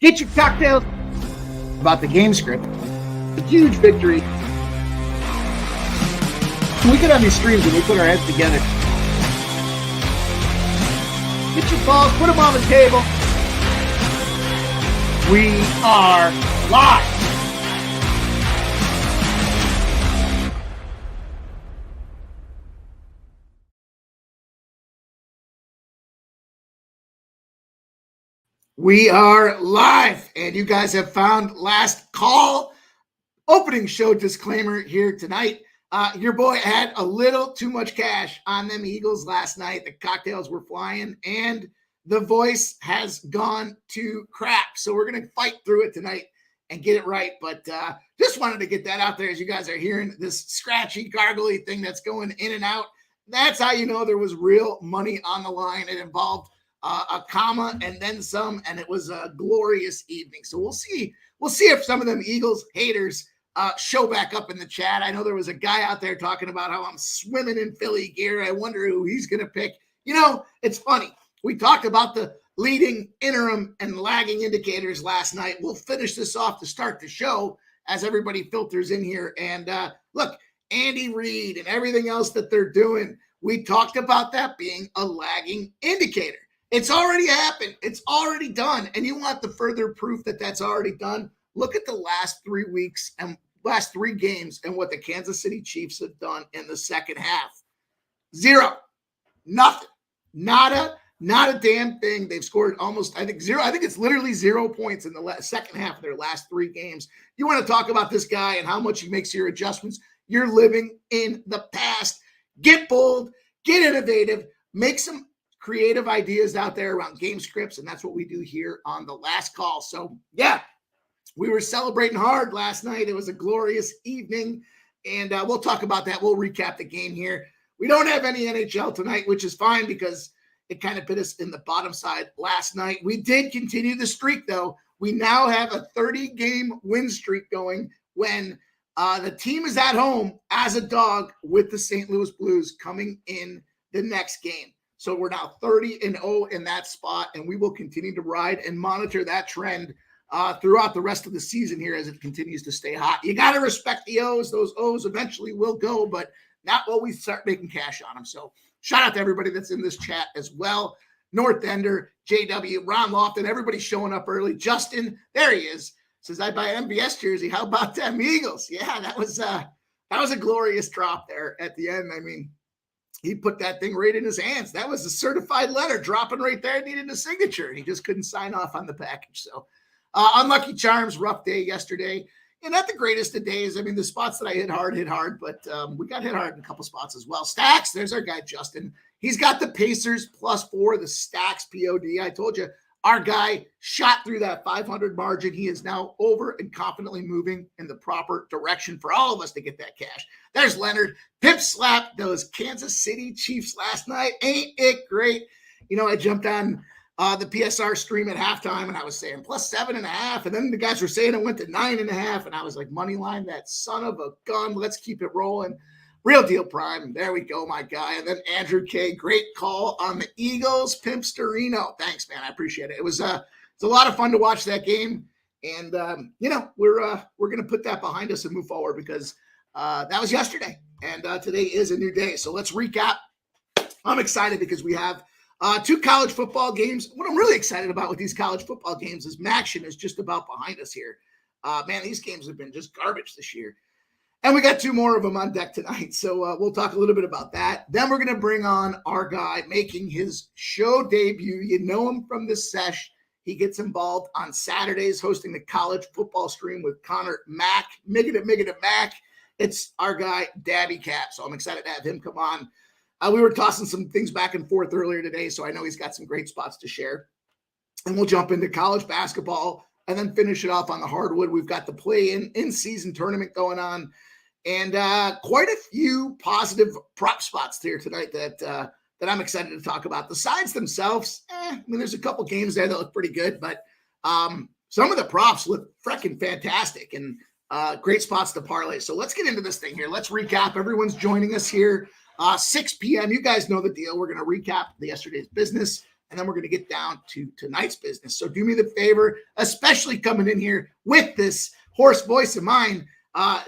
Get your cocktails about the game script. A huge victory. We get on these streams and we put our heads together. Get your balls, put them on the table. We are live. We are live, and you guys have found last call. Opening show disclaimer here tonight. Your boy had a little too much cash on them Eagles last night. The cocktails were flying, and the voice has gone to crap. So we're going to fight through it tonight and get it right. But just wanted to get that out there as you guys are hearing this scratchy, gargly thing that's going in and out. That's how you know there was real money on the line. It involved a comma and then some, and it was a glorious evening. So we'll see if some of them Eagles haters show back up in the chat. I know there was a guy out there talking about how I'm swimming in Philly gear. I wonder who he's going to pick. You know, it's funny. We talked about the leading, interim, and lagging indicators last night. We'll finish this off to start the show as everybody filters in here. And look, Andy Reid and everything else that they're doing, we talked about that being a lagging indicator. It's already happened. It's already done. And you want the further proof that that's already done? Look at the last 3 weeks and last 3 games and what the Kansas City Chiefs have done in the second half. Zero. Nothing. Not a damn thing. They've scored almost, I think, zero. I think it's literally 0 points in the second half of their last 3 games. You want to talk about this guy and how much he makes your adjustments? You're living in the past. Get bold. Get innovative. Make some creative ideas out there around game scripts, and that's what we do here on the last call. So yeah, we were celebrating hard last night. It was a glorious evening, and we'll talk about that. We'll recap the game here. We don't have any NHL tonight, which is fine because it kind of bit us in the bottom side last night. We did continue the streak, though. We now have a 30-game win streak going when the team is at home as a dog with the St. Louis Blues coming in the next game. So we're now 30-0 in that spot, and we will continue to ride and monitor that trend throughout the rest of the season here as it continues to stay hot. You got to respect the O's. Those O's eventually will go, but not while we start making cash on them. So shout out to everybody that's in this chat as well. North Ender, JW, Ron Lofton, everybody showing up early. Justin, there he is. Says, I buy an MVS jersey. How about them Eagles? Yeah, that was a glorious drop there at the end. I mean, he put that thing right in his hands. That was a certified letter dropping right there. Needed a signature. He just couldn't sign off on the package. So unlucky charms, rough day yesterday. And not the greatest of days. I mean, the spots that I hit hard, but we got hit hard in a couple spots as well. Stacks, there's our guy, Justin. He's got the Pacers +4, the Stacks POD. I told you, our guy shot through that 500 margin. He is now over and confidently moving in the proper direction for all of us to get that cash. There's Leonard. Pimp slapped those Kansas City Chiefs last night. Ain't it great? You know, I jumped on the PSR stream at halftime, and I was saying +7.5, and then the guys were saying it went to 9.5, and I was like, money line, that son of a gun. Let's keep it rolling. Real Deal Prime. There we go, my guy. And then Andrew K. Great call on the Eagles. Pimpsterino. Thanks, man. I appreciate it. It was a lot of fun to watch that game. And, you know, we're going to put that behind us and move forward because that was yesterday. And today is a new day. So let's recap. I'm excited because we have 2 college football games. What I'm really excited about with these college football games is Maction is just about behind us here. Man, these games have been just garbage this year. And we got 2 more of them on deck tonight. So we'll talk a little bit about that. Then we're going to bring on our guy making his show debut. You know him from the sesh. He gets involved on Saturdays hosting the college football stream with Connor Mack. Miggity Mack. It's our guy, Dabby Cap. So I'm excited to have him come on. We were tossing some things back and forth earlier today, so I know he's got some great spots to share. And we'll jump into college basketball and then finish it off on the hardwood. We've got the in-season tournament going on. And quite a few positive prop spots here tonight that I'm excited to talk about. The sides themselves, I mean, there's a couple games there that look pretty good, but some of the props look freaking fantastic and great spots to parlay. So let's get into this thing here. Let's recap. Everyone's joining us here. 6 p.m. You guys know the deal. We're going to recap yesterday's business. and then we're going to get down to tonight's business. So do me the favor, especially coming in here with this hoarse voice of mine,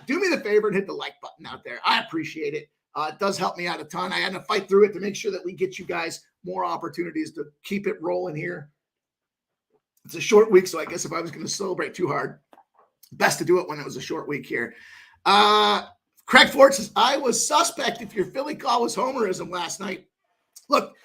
do me the favor and hit the like button out there. I appreciate it. It does help me out a ton. I had to fight through it to make sure that we get you guys more opportunities to keep it rolling here. It's a short week, so I guess if I was going to celebrate too hard, best to do it when it was a short week here. Craig Ford says, I was suspect if your Philly call was homerism last night. Look,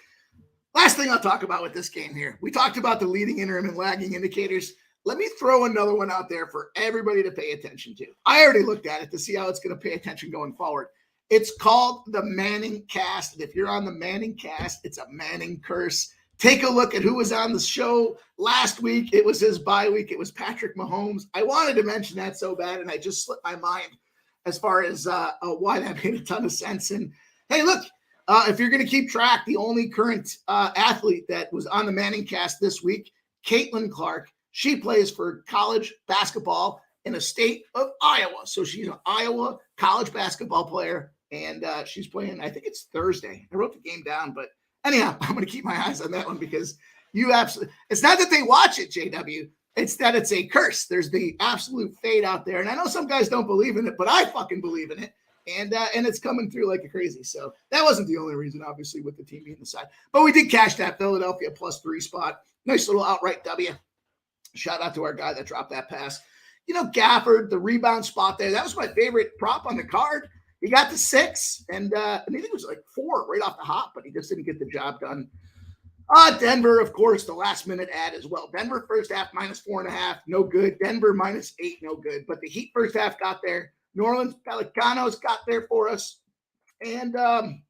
last thing I'll talk about with this game here. We talked about the leading, interim, and lagging indicators. Let me throw another one out there for everybody to pay attention to. I already looked at it to see how it's going to pay attention going forward. It's called the Manning cast. And if you're on the Manning cast, it's a Manning curse. Take a look at who was on the show last week. It was his bye week. It was Patrick Mahomes. I wanted to mention that so bad, and I just slipped my mind as far as why that made a ton of sense. And hey, look, if you're going to keep track, the only current athlete that was on the Manning cast this week, Caitlin Clark, she plays for college basketball in the state of Iowa. So she's an Iowa college basketball player, and she's playing, I think it's Thursday. I wrote the game down, but anyhow, I'm going to keep my eyes on that one because you absolutely, it's not that they watch it, JW. It's that it's a curse. There's the absolute fade out there. And I know some guys don't believe in it, but I fucking believe in it. And it's coming through like a crazy. So that wasn't the only reason, obviously, with the team being the side. But we did cash that Philadelphia +3 spot. Nice little outright W. Shout out to our guy that dropped that pass. You know, Gafford, the rebound spot there. That was my favorite prop on the card. He got to 6, and I think it was like 4 right off the hop, but he just didn't get the job done. Denver, of course, the last-minute ad as well. Denver first half -4.5, no good. Denver -8, no good. But the Heat first half got there. New Orleans Pelicanos got there for us. And the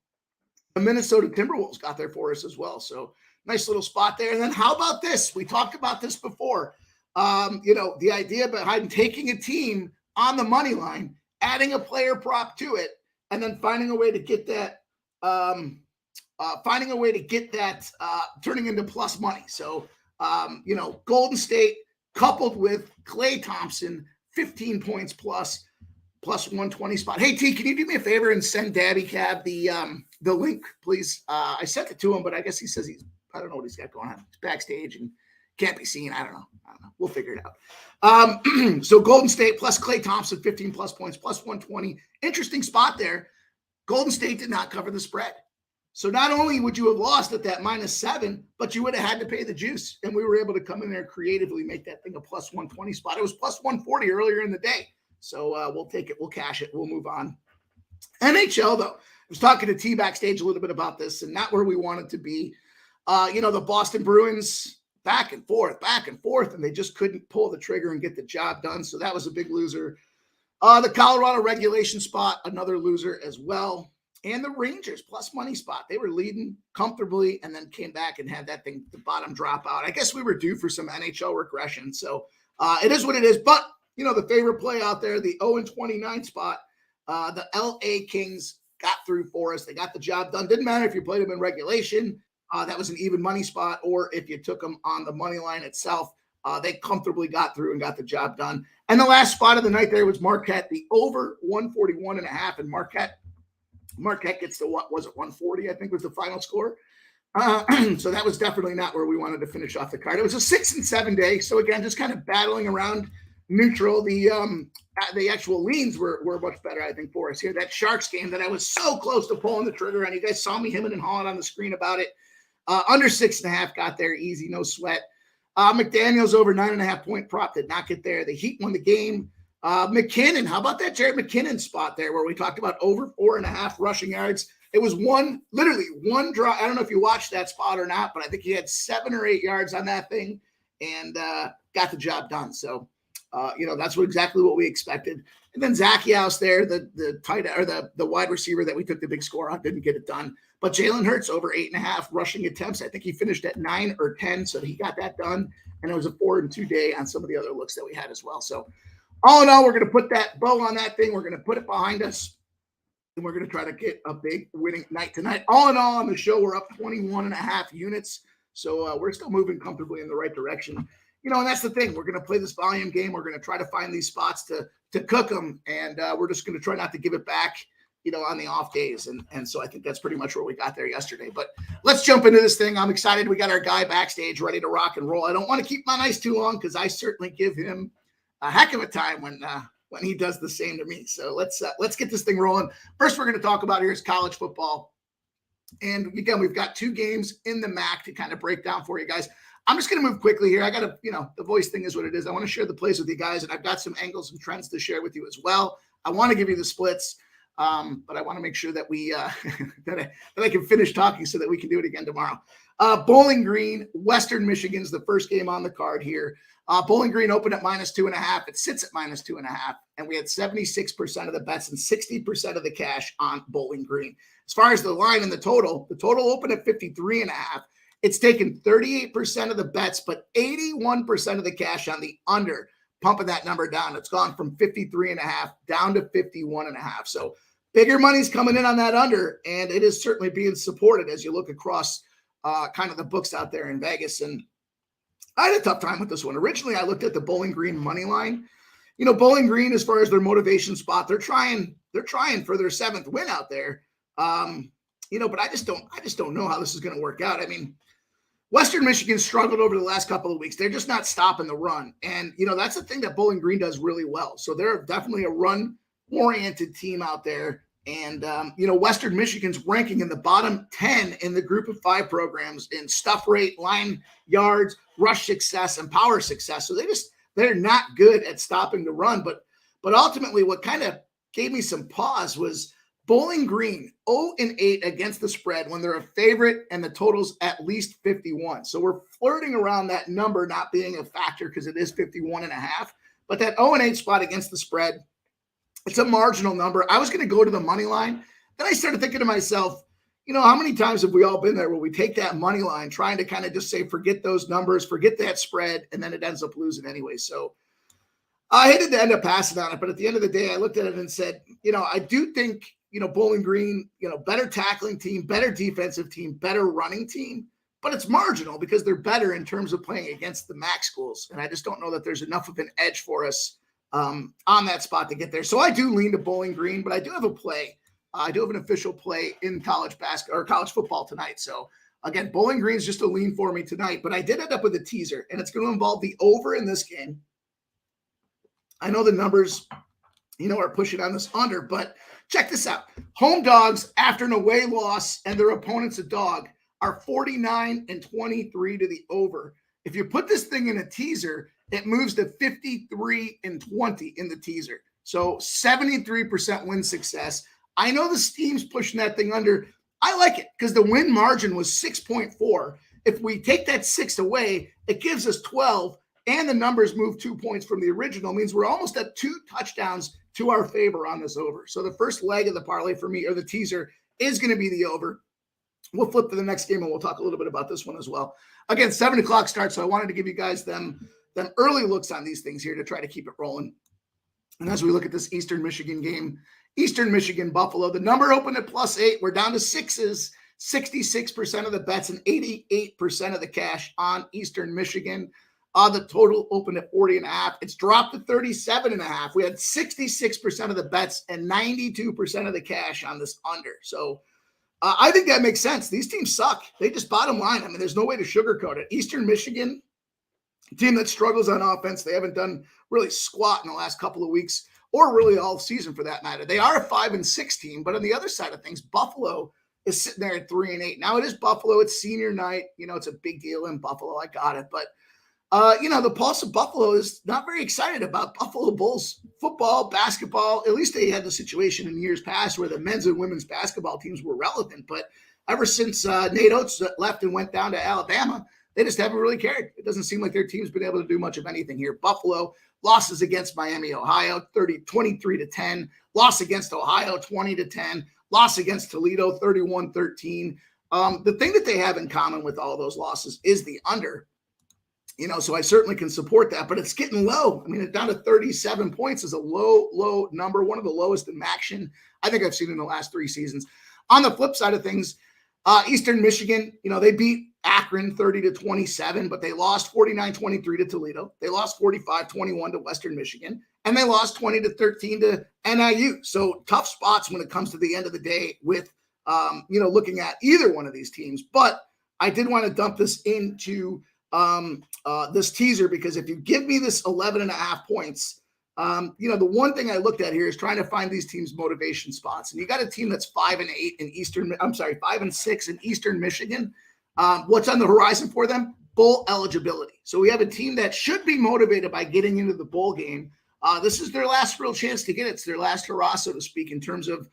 Minnesota Timberwolves got there for us as well. So nice little spot there. And then how about this? We talked about this before. The idea behind taking a team on the money line, adding a player prop to it, and then finding a way to get that turning into plus money. So, Golden State coupled with Klay Thompson, 15 points plus 120 spot. Hey, T, can you do me a favor and send Dabby Cab the link, please? I sent it to him, but I guess he says I don't know what he's got going on. He's backstage and can't be seen. I don't know. We'll figure it out. So Golden State plus Klay Thompson, 15 plus points, plus 120. Interesting spot there. Golden State did not cover the spread. So not only would you have lost at that -7, but you would have had to pay the juice. And we were able to come in there creatively, make that thing a plus 120 spot. It was plus 140 earlier in the day. So we'll take it. We'll cash it. We'll move on. NHL, though. I was talking to T backstage a little bit about this and not where we wanted to be. The Boston Bruins, back and forth, and they just couldn't pull the trigger and get the job done. So that was a big loser. The Colorado regulation spot, another loser as well. And the Rangers plus money spot. They were leading comfortably and then came back and had that thing, the bottom drop out. I guess we were due for some NHL regression. So it is what it is. But, the favorite play out there, the 0-29 spot, the LA Kings got through for us. They got the job done. Didn't matter if you played them in regulation. That was an even money spot, or if you took them on the money line itself, they comfortably got through and got the job done. And the last spot of the night there was Marquette, the over 141.5, and Marquette gets to, what was it, 140, I think was the final score. So that was definitely not where we wanted to finish off the card. It was a 6 and 7 day. So again, just kind of battling around neutral. The actual leans were much better, I think, for us here. That Sharks game that I was so close to pulling the trigger on. You guys saw me hemming and hawing on the screen about it. Under 6.5 got there easy, no sweat. McDaniels over 9.5 point prop did not get there. The Heat won the game. McKinnon, how about that Jared McKinnon spot there where we talked about over 4.5 rushing yards? It was literally one draw. I don't know if you watched that spot or not, but I think he had 7 or 8 yards on that thing and got the job done. So, that's exactly what we expected. And then Zacchaeus there, the tight or the wide receiver that we took the big score on, didn't get it done. But Jalen Hurts over 8.5 rushing attempts. I think he finished at 9 or 10, so he got that done. And it was a 4 and 2 day on some of the other looks that we had as well. So all in all, we're going to put that bow on that thing. We're going to put it behind us, and we're going to try to get a big winning night tonight. All in all, on the show, we're up 21.5 units. So we're still moving comfortably in the right direction. And that's the thing. We're going to play this volume game. We're going to try to find these spots to cook them, and we're just going to try not to give it back, on the off days. And so I think that's pretty much where we got there yesterday. But let's jump into this thing. I'm excited. We got our guy backstage ready to rock and roll. I don't want to keep my nice too long because I certainly give him a heck of a time when he does the same to me. So let's get this thing rolling. First, we're going to talk about here is college football. And again, we've got 2 games in the MAC to kind of break down for you guys. I'm just going to move quickly here. I got to, the voice thing is what it is. I want to share the plays with you guys, and I've got some angles and trends to share with you as well. I want to give you the splits, but I want to make sure that we that I can finish talking so that we can do it again tomorrow. Bowling Green, Western Michigan's the first game on the card here. Bowling Green opened at -2.5. It sits at -2.5, and we had 76% of the bets and 60% of the cash on Bowling Green. As far as the line and the total opened at 53.5. It's taken 38% of the bets, but 81% of the cash on the under, pumping that number down. It's gone from 53.5 down to 51.5. So bigger money's coming in on that under, and it is certainly being supported as you look across kind of the books out there in Vegas. And I had a tough time with this one. Originally, I looked at the Bowling Green money line. Bowling Green, as far as their motivation spot, they're trying for their 7th win out there. But I just don't know how this is going to work out. I mean, Western Michigan struggled over the last couple of weeks. They're just not stopping the run. And, that's the thing that Bowling Green does really well. So they're definitely a run-oriented team out there. And, Western Michigan's ranking in the bottom 10 in the group of 5 programs in stuff rate, line yards, rush success, and power success. So they're not good at stopping the run. But ultimately what kind of gave me some pause was Bowling Green 0-8 against the spread when they're a favorite and the total's at least 51. So we're flirting around that number not being a factor because it is 51.5. But that 0-8 spot against the spread, it's a marginal number. I was going to go to the money line. Then I started thinking to myself, how many times have we all been there where we take that money line trying to kind of just say, forget those numbers, forget that spread, and then it ends up losing anyway. So I hated to end up passing on it. But at the end of the day, I looked at it and said, I do think, Bowling Green, better tackling team, better defensive team, better running team, but it's marginal because they're better in terms of playing against the MAC schools. And I just don't know that there's enough of an edge for us on that spot to get there. So I do lean to Bowling Green, but I do have a play. I do have an official play in college basketball or college football tonight. So again, Bowling Green is just a lean for me tonight, but I did end up with a teaser, and it's going to involve the over in this game. I know the numbers, are pushing on this under, but check this out. Home dogs after an away loss and their opponent's a dog are 49-23 to the over. If you put this thing in a teaser, it moves to 53-20 in the teaser. So 73% win success. I know the steam's pushing that thing under. I like it because the win margin was 6.4. If we take that 6 away, it gives us 12, and the numbers move 2 points from the original. Means we're almost at 2 touchdowns to our favor on this over. So the first leg of the parlay for me, or the teaser, is going to be the over. We'll flip to the next game, and we'll talk a little bit about this one as well. Again, 7 o'clock start, so I wanted to give you guys them early looks on these things here to try to keep it rolling. And as we look at this Eastern Michigan game, Eastern Michigan, Buffalo, the number opened at +8. We're down to 6s, 66% of the bets and 88% of the cash on Eastern Michigan. The total opened at 40.5. It's dropped to 37.5. We had 66% of the bets and 92% of the cash on this under. So I think that makes sense. These teams suck. They just bottom line. I mean, there's no way to sugarcoat it. Eastern Michigan, a team that struggles on offense. They haven't done really squat in the last couple of weeks, or really all season for that matter. They are a 5-6 team, but on the other side of things, Buffalo is sitting there at 3-8. Now it is Buffalo. It's senior night. It's a big deal in Buffalo. I got it. But the pulse of Buffalo is not very excited about Buffalo Bulls football, basketball. At least they had the situation in years past where the men's and women's basketball teams were relevant. But ever since Nate Oates left and went down to Alabama, they just haven't really cared. It doesn't seem like their team's been able to do much of anything here. Buffalo losses against Miami, Ohio, 23-10. Loss against Ohio, 20-10. Loss against Toledo, 31-13. The thing that they have in common with all those losses is the under. So I certainly can support that, but it's getting low. I mean, it's down to 37 points is a low number, one of the lowest in action I think I've seen in the last 3 seasons. On the flip side of things, Eastern Michigan, they beat Akron 30-27, but they lost 49-23 to Toledo. They lost 45-21 to Western Michigan, and they lost 20-13 to NIU. So tough spots when it comes to the end of the day with, looking at either one of these teams. But I did want to dump this into this teaser, because if you give me this 11.5 points, the one thing I looked at here is trying to find these teams' motivation spots. And you got a team that's 5-6 in Eastern Michigan. What's on the horizon for them? Bowl eligibility. So we have a team that should be motivated by getting into the bowl game. This is their last real chance to get it. It's their last hurrah, so to speak, in terms of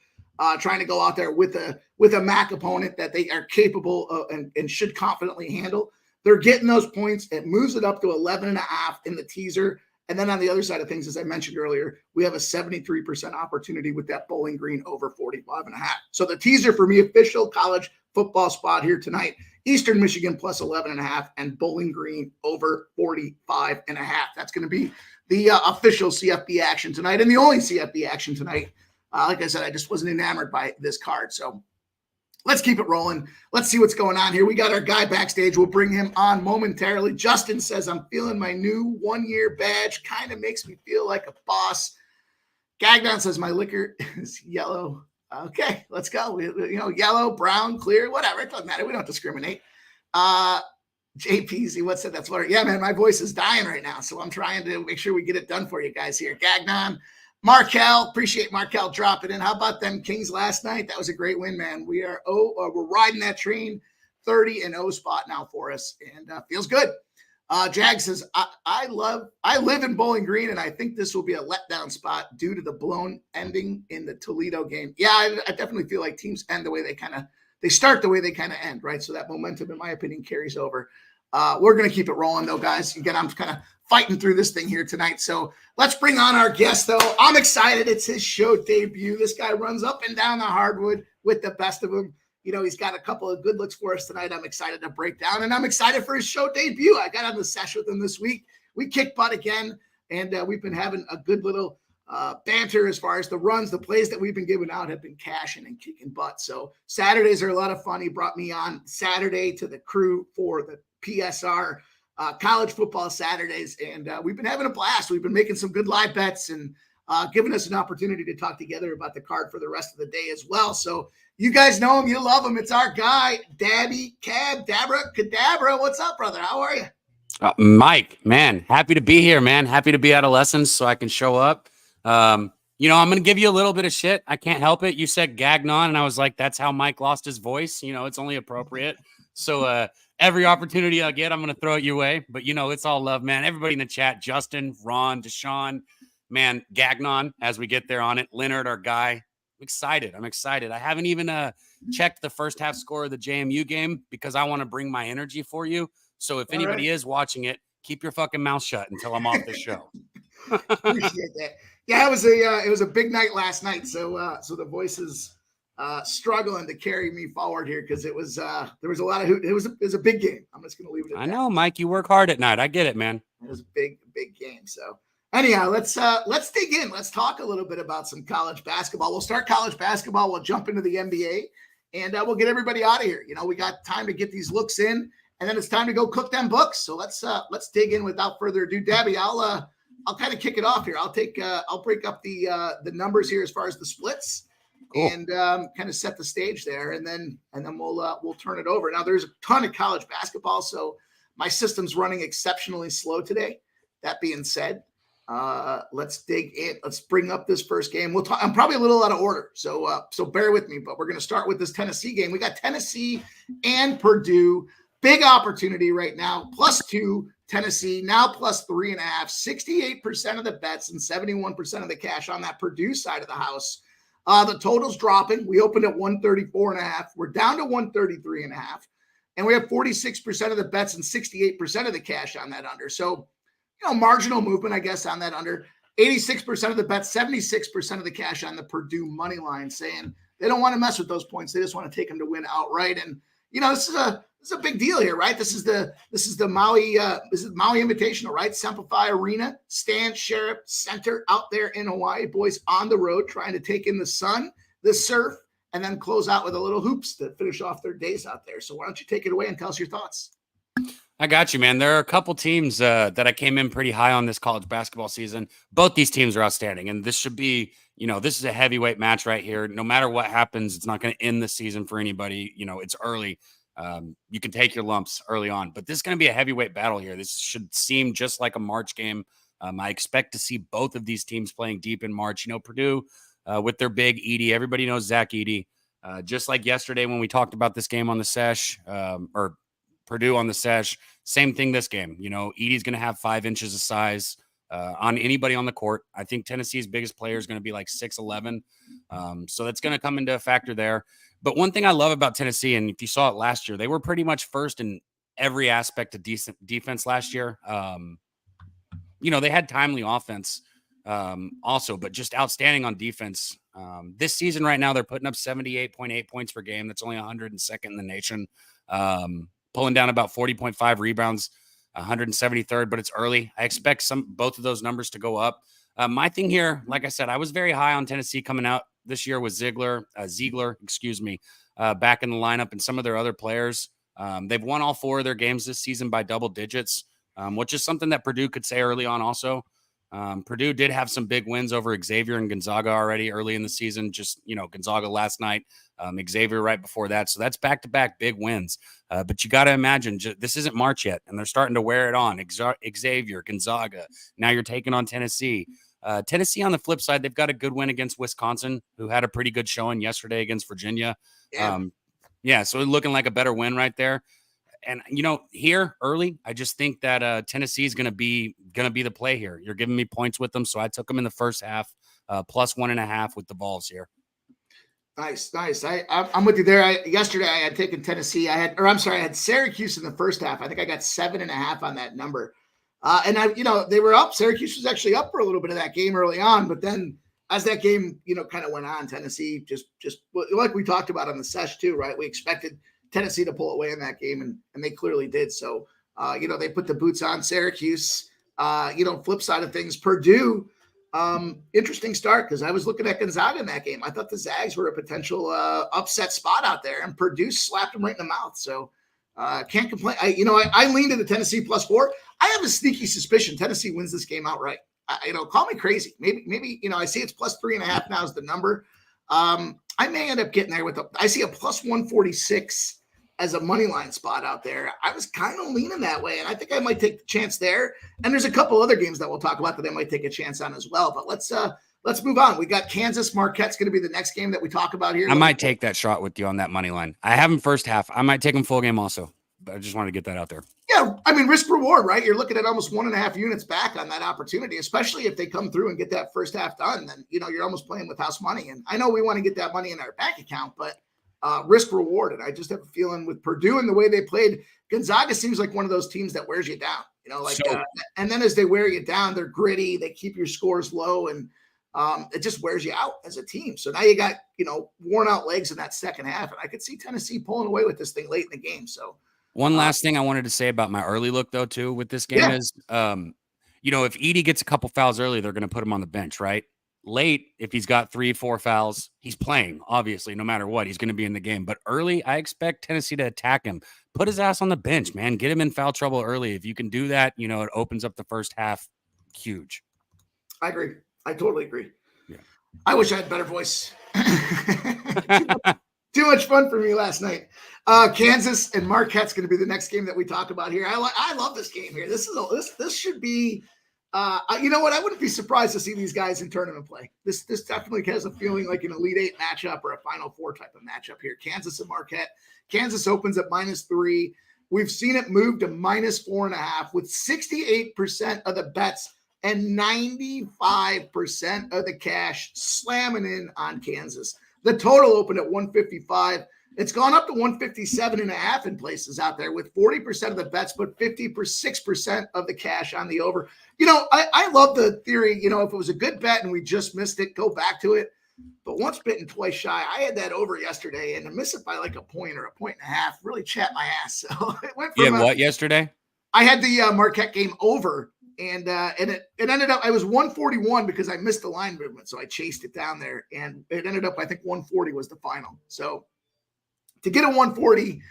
trying to go out there with a MAC opponent that they are capable of and should confidently handle. They're getting those points. It moves it up to 11.5 in the teaser. And then on the other side of things, as I mentioned earlier, we have a 73% opportunity with that Bowling Green over 45.5. So the teaser for me, official college football spot here tonight, Eastern Michigan plus 11.5 and Bowling Green over 45.5. That's going to be the official CFB action tonight, and the only CFB action tonight. Like I said, I just wasn't enamored by this card. So let's keep it rolling. Let's see what's going on here. We got our guy backstage. We'll bring him on momentarily. Justin says, I'm feeling my new 1-year badge. Kind of makes me feel like a boss. Gagnon says, my liquor is yellow. Okay, let's go. Yellow, brown, clear, whatever. It doesn't matter. We don't discriminate. JPZ, what said that's what? Yeah, man, my voice is dying right now. So I'm trying to make sure we get it done for you guys here. Gagnon. Markel, appreciate Markel dropping in. How about them Kings last night? That was a great win, man. We're riding that train, 30-0 spot now for us, and feels good. Jag says, I live in Bowling Green, and I think this will be a letdown spot due to the blown ending in the Toledo game. Yeah, I definitely feel like teams end the way they start the way they kind of end, right? So that momentum, in my opinion, carries over. We're going to keep it rolling, though, guys. Again, I'm kind of fighting through this thing here tonight. So let's bring on our guest, though. I'm excited. It's his show debut. This guy runs up and down the hardwood with the best of them. He's got a couple of good looks for us tonight. I'm excited to break down, and I'm excited for his show debut. I got on the sesh with him this week. We kicked butt again, and we've been having a good little banter as far as the runs. The plays that we've been giving out have been cashing and kicking butt. So Saturdays are a lot of fun. He brought me on Saturday to the crew for the PSR college football Saturdays, and we've been having a blast. We've been making some good live bets and giving us an opportunity to talk together about the card for the rest of the day as well. So you guys know him, you love him. It's our guy, Dabby Cadabra. What's up, brother? How are you? Mike, man, happy to be here, man. Happy to be out of lessons so I can show up. I'm going to give you a little bit of shit. I can't help it. You said Gagnon, and I was like, that's how Mike lost his voice. It's only appropriate. So every opportunity I get, I'm going to throw it your way. But, it's all love, man. Everybody in the chat, Justin, Ron, Deshaun, man, Gagnon, as we get there on it. Leonard, our guy. I'm excited. I haven't even checked the first half score of the JMU game because I want to bring my energy for you. So if anybody is watching it, keep your fucking mouth shut until I'm off the show. Appreciate that. Yeah, it was a big night last night. So the voice is struggling to carry me forward here because there was a lot of it was a big game. I'm just gonna leave it at that. I know, Mike, you work hard at night. I get it, man. It was a big game. So anyhow, let's dig in. Let's talk a little bit about some college basketball. We'll start college basketball. We'll jump into the NBA, and we'll get everybody out of here. We got time to get these looks in, and then it's time to go cook them books. So let's dig in without further ado. Dabby, I'll kind of kick it off here. I'll break up the numbers here as far as the splits. Cool. And kind of set the stage there, and then we'll turn it over. Now there's a ton of college basketball, so my system's running exceptionally slow today. That being said, let's dig in. Let's bring up this first game. I'm probably a little out of order, so bear with me. But we're going to start with this Tennessee game. We got Tennessee and Purdue. Big opportunity right now. +2 Tennessee now +3.5. 68% of the bets and 71% of the cash on that Purdue side of the house. The total's dropping. We opened at 134.5. We're down to 133.5. And we have 46% of the bets and 68% of the cash on that under. So, marginal movement, I guess, on that under. 86% of the bets, 76% of the cash on the Purdue money line, saying they don't want to mess with those points. They just want to take them to win outright. And, this is a big deal here, right? This is the Maui Invitational, right? Semplify Arena, Stan Sheriff Center out there in Hawaii. Boys on the road trying to take in the sun, the surf, and then close out with a little hoops to finish off their days out there. So why don't you take it away and tell us your thoughts? I got you, man. There are a couple teams that I came in pretty high on this college basketball season. Both these teams are outstanding, and this should be, this is a heavyweight match right here. No matter what happens, it's not going to end the season for anybody. It's early. You can take your lumps early on, but this is going to be a heavyweight battle here. This should seem just like a March game. I expect to see both of these teams playing deep in March. Purdue with their big Edey. Everybody knows Zach Edey. Just like yesterday when we talked about this game on the sesh, or Purdue on the sesh, same thing this game. Edey's going to have 5 inches of size on anybody on the court. I think Tennessee's biggest player is going to be like 6'11". So that's going to come into a factor there. But one thing I love about Tennessee, and if you saw it last year, they were pretty much first in every aspect of decent defense last year. They had timely offense also, but just outstanding on defense. This season right now, they're putting up 78.8 points per game. That's only 102nd in the nation. Pulling down about 40.5 rebounds, 173rd, but it's early. I expect both of those numbers to go up. My thing here, like I said, I was very high on Tennessee coming out this year with Ziegler, back in the lineup, and some of their other players. They've won all 4 of their games this season by double digits, which is something that Purdue could say early on also. Purdue did have some big wins over Xavier and Gonzaga already early in the season. Just, Gonzaga last night, Xavier right before that. So that's back-to-back big wins. But you got to imagine, this isn't March yet, and they're starting to wear it on. Xavier, Gonzaga. Now you're taking on Tennessee. Tennessee, on the flip side, they've got a good win against Wisconsin, who had a pretty good showing yesterday against Virginia. Yeah. So looking like a better win right there. And, here early, I just think that Tennessee is going to be the play here. You're giving me points with them, so I took them in the first half, plus 1.5 with the Vols here. Nice. I'm with you there. Yesterday, I had taken Tennessee. I had Syracuse in the first half. I think I got 7.5 on that number. And they were up. Syracuse was actually up for a little bit of that game early on, but then as that game, kind of went on, Tennessee just like we talked about on the sesh too, right? We expected Tennessee to pull away in that game, and they clearly did. So, they put the boots on Syracuse. Flip side of things, Purdue, interesting start because I was looking at Gonzaga in that game. I thought the Zags were a potential upset spot out there, and Purdue slapped them right in the mouth. So, can't complain. I leaned into Tennessee +4. I have a sneaky suspicion Tennessee wins this game outright. Call me crazy. Maybe I see it's +3.5 now is the number. I may end up getting there I see a +146 as a money line spot out there. I was kind of leaning that way, and I think I might take the chance there. And there's a couple other games that we'll talk about that I might take a chance on as well. But let's move on. We got Kansas. Marquette's going to be the next game that we talk about here. I might take that shot with you on that money line. I have them first half. I might take them full game also. But I just wanted to get that out there. Yeah, risk reward, right? You're looking at almost 1.5 units back on that opportunity, especially if they come through and get that first half done. Then you're almost playing with house money. And I know we want to get that money in our bank account, but risk reward. And I just have a feeling with Purdue and the way they played, Gonzaga seems like one of those teams that wears you down. And then as they wear you down, they're gritty. They keep your scores low, and it just wears you out as a team. So now you got worn out legs in that second half, and I could see Tennessee pulling away with this thing late in the game. So. One last thing I wanted to say about my early look, though, too, with this game is, if Edey gets a couple fouls early, they're going to put him on the bench, right? Late, if he's got 3-4 fouls, he's playing, obviously, no matter what. He's going to be in the game. But early, I expect Tennessee to attack him. Put his ass on the bench, man. Get him in foul trouble early. If you can do that, it opens up the first half huge. I agree. I totally agree. Yeah. I wish I had a better voice. Too much fun for me last night. Kansas and Marquette's going to be the next game that we talk about here. I love this game here. This should be. You know what? I wouldn't be surprised to see these guys in tournament play. This definitely has a feeling like an Elite Eight matchup or a Final Four type of matchup here. Kansas and Marquette. Kansas opens at -3. We've seen it move to -4.5 with 68% of the bets and 95% of the cash slamming in on Kansas. The total opened at 155. It's gone up to 157.5 in places out there with 40% of the bets, but 56% of the cash on the over. I love the theory. If it was a good bet and we just missed it, go back to it. But once bitten, twice shy. I had that over yesterday, and to miss it by like a point or a 1.5 really chapped my ass. So it went from what yesterday? I had the Marquette game over. And it ended up, I was 141 because I missed the line movement. So I chased it down there, and it ended up, I think 140 was the final. So to get a 140,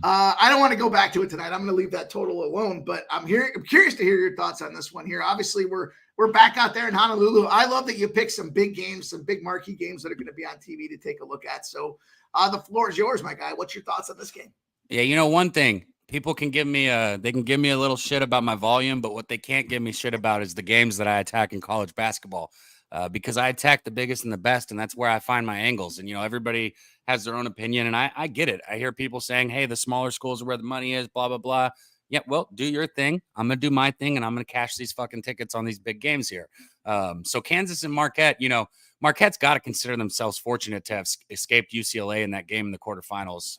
I don't want to go back to it tonight. I'm going to leave that total alone, but I'm curious to hear your thoughts on this one here. Obviously, we're back out there in Honolulu. I love that you picked some big games, some big marquee games that are going to be on TV to take a look at. So the floor is yours, my guy. What's your thoughts on this game? Yeah, one thing, people can give me a little shit about my volume, but what they can't give me shit about is the games that I attack in college basketball. Because I attack the biggest and the best, and that's where I find my angles. And, everybody has their own opinion, and I get it. I hear people saying, hey, the smaller schools are where the money is, blah, blah, blah. Yeah, well, do your thing. I'm going to do my thing, and I'm going to cash these fucking tickets on these big games here. So Kansas and Marquette, Marquette's got to consider themselves fortunate to have escaped UCLA in that game in the quarterfinals.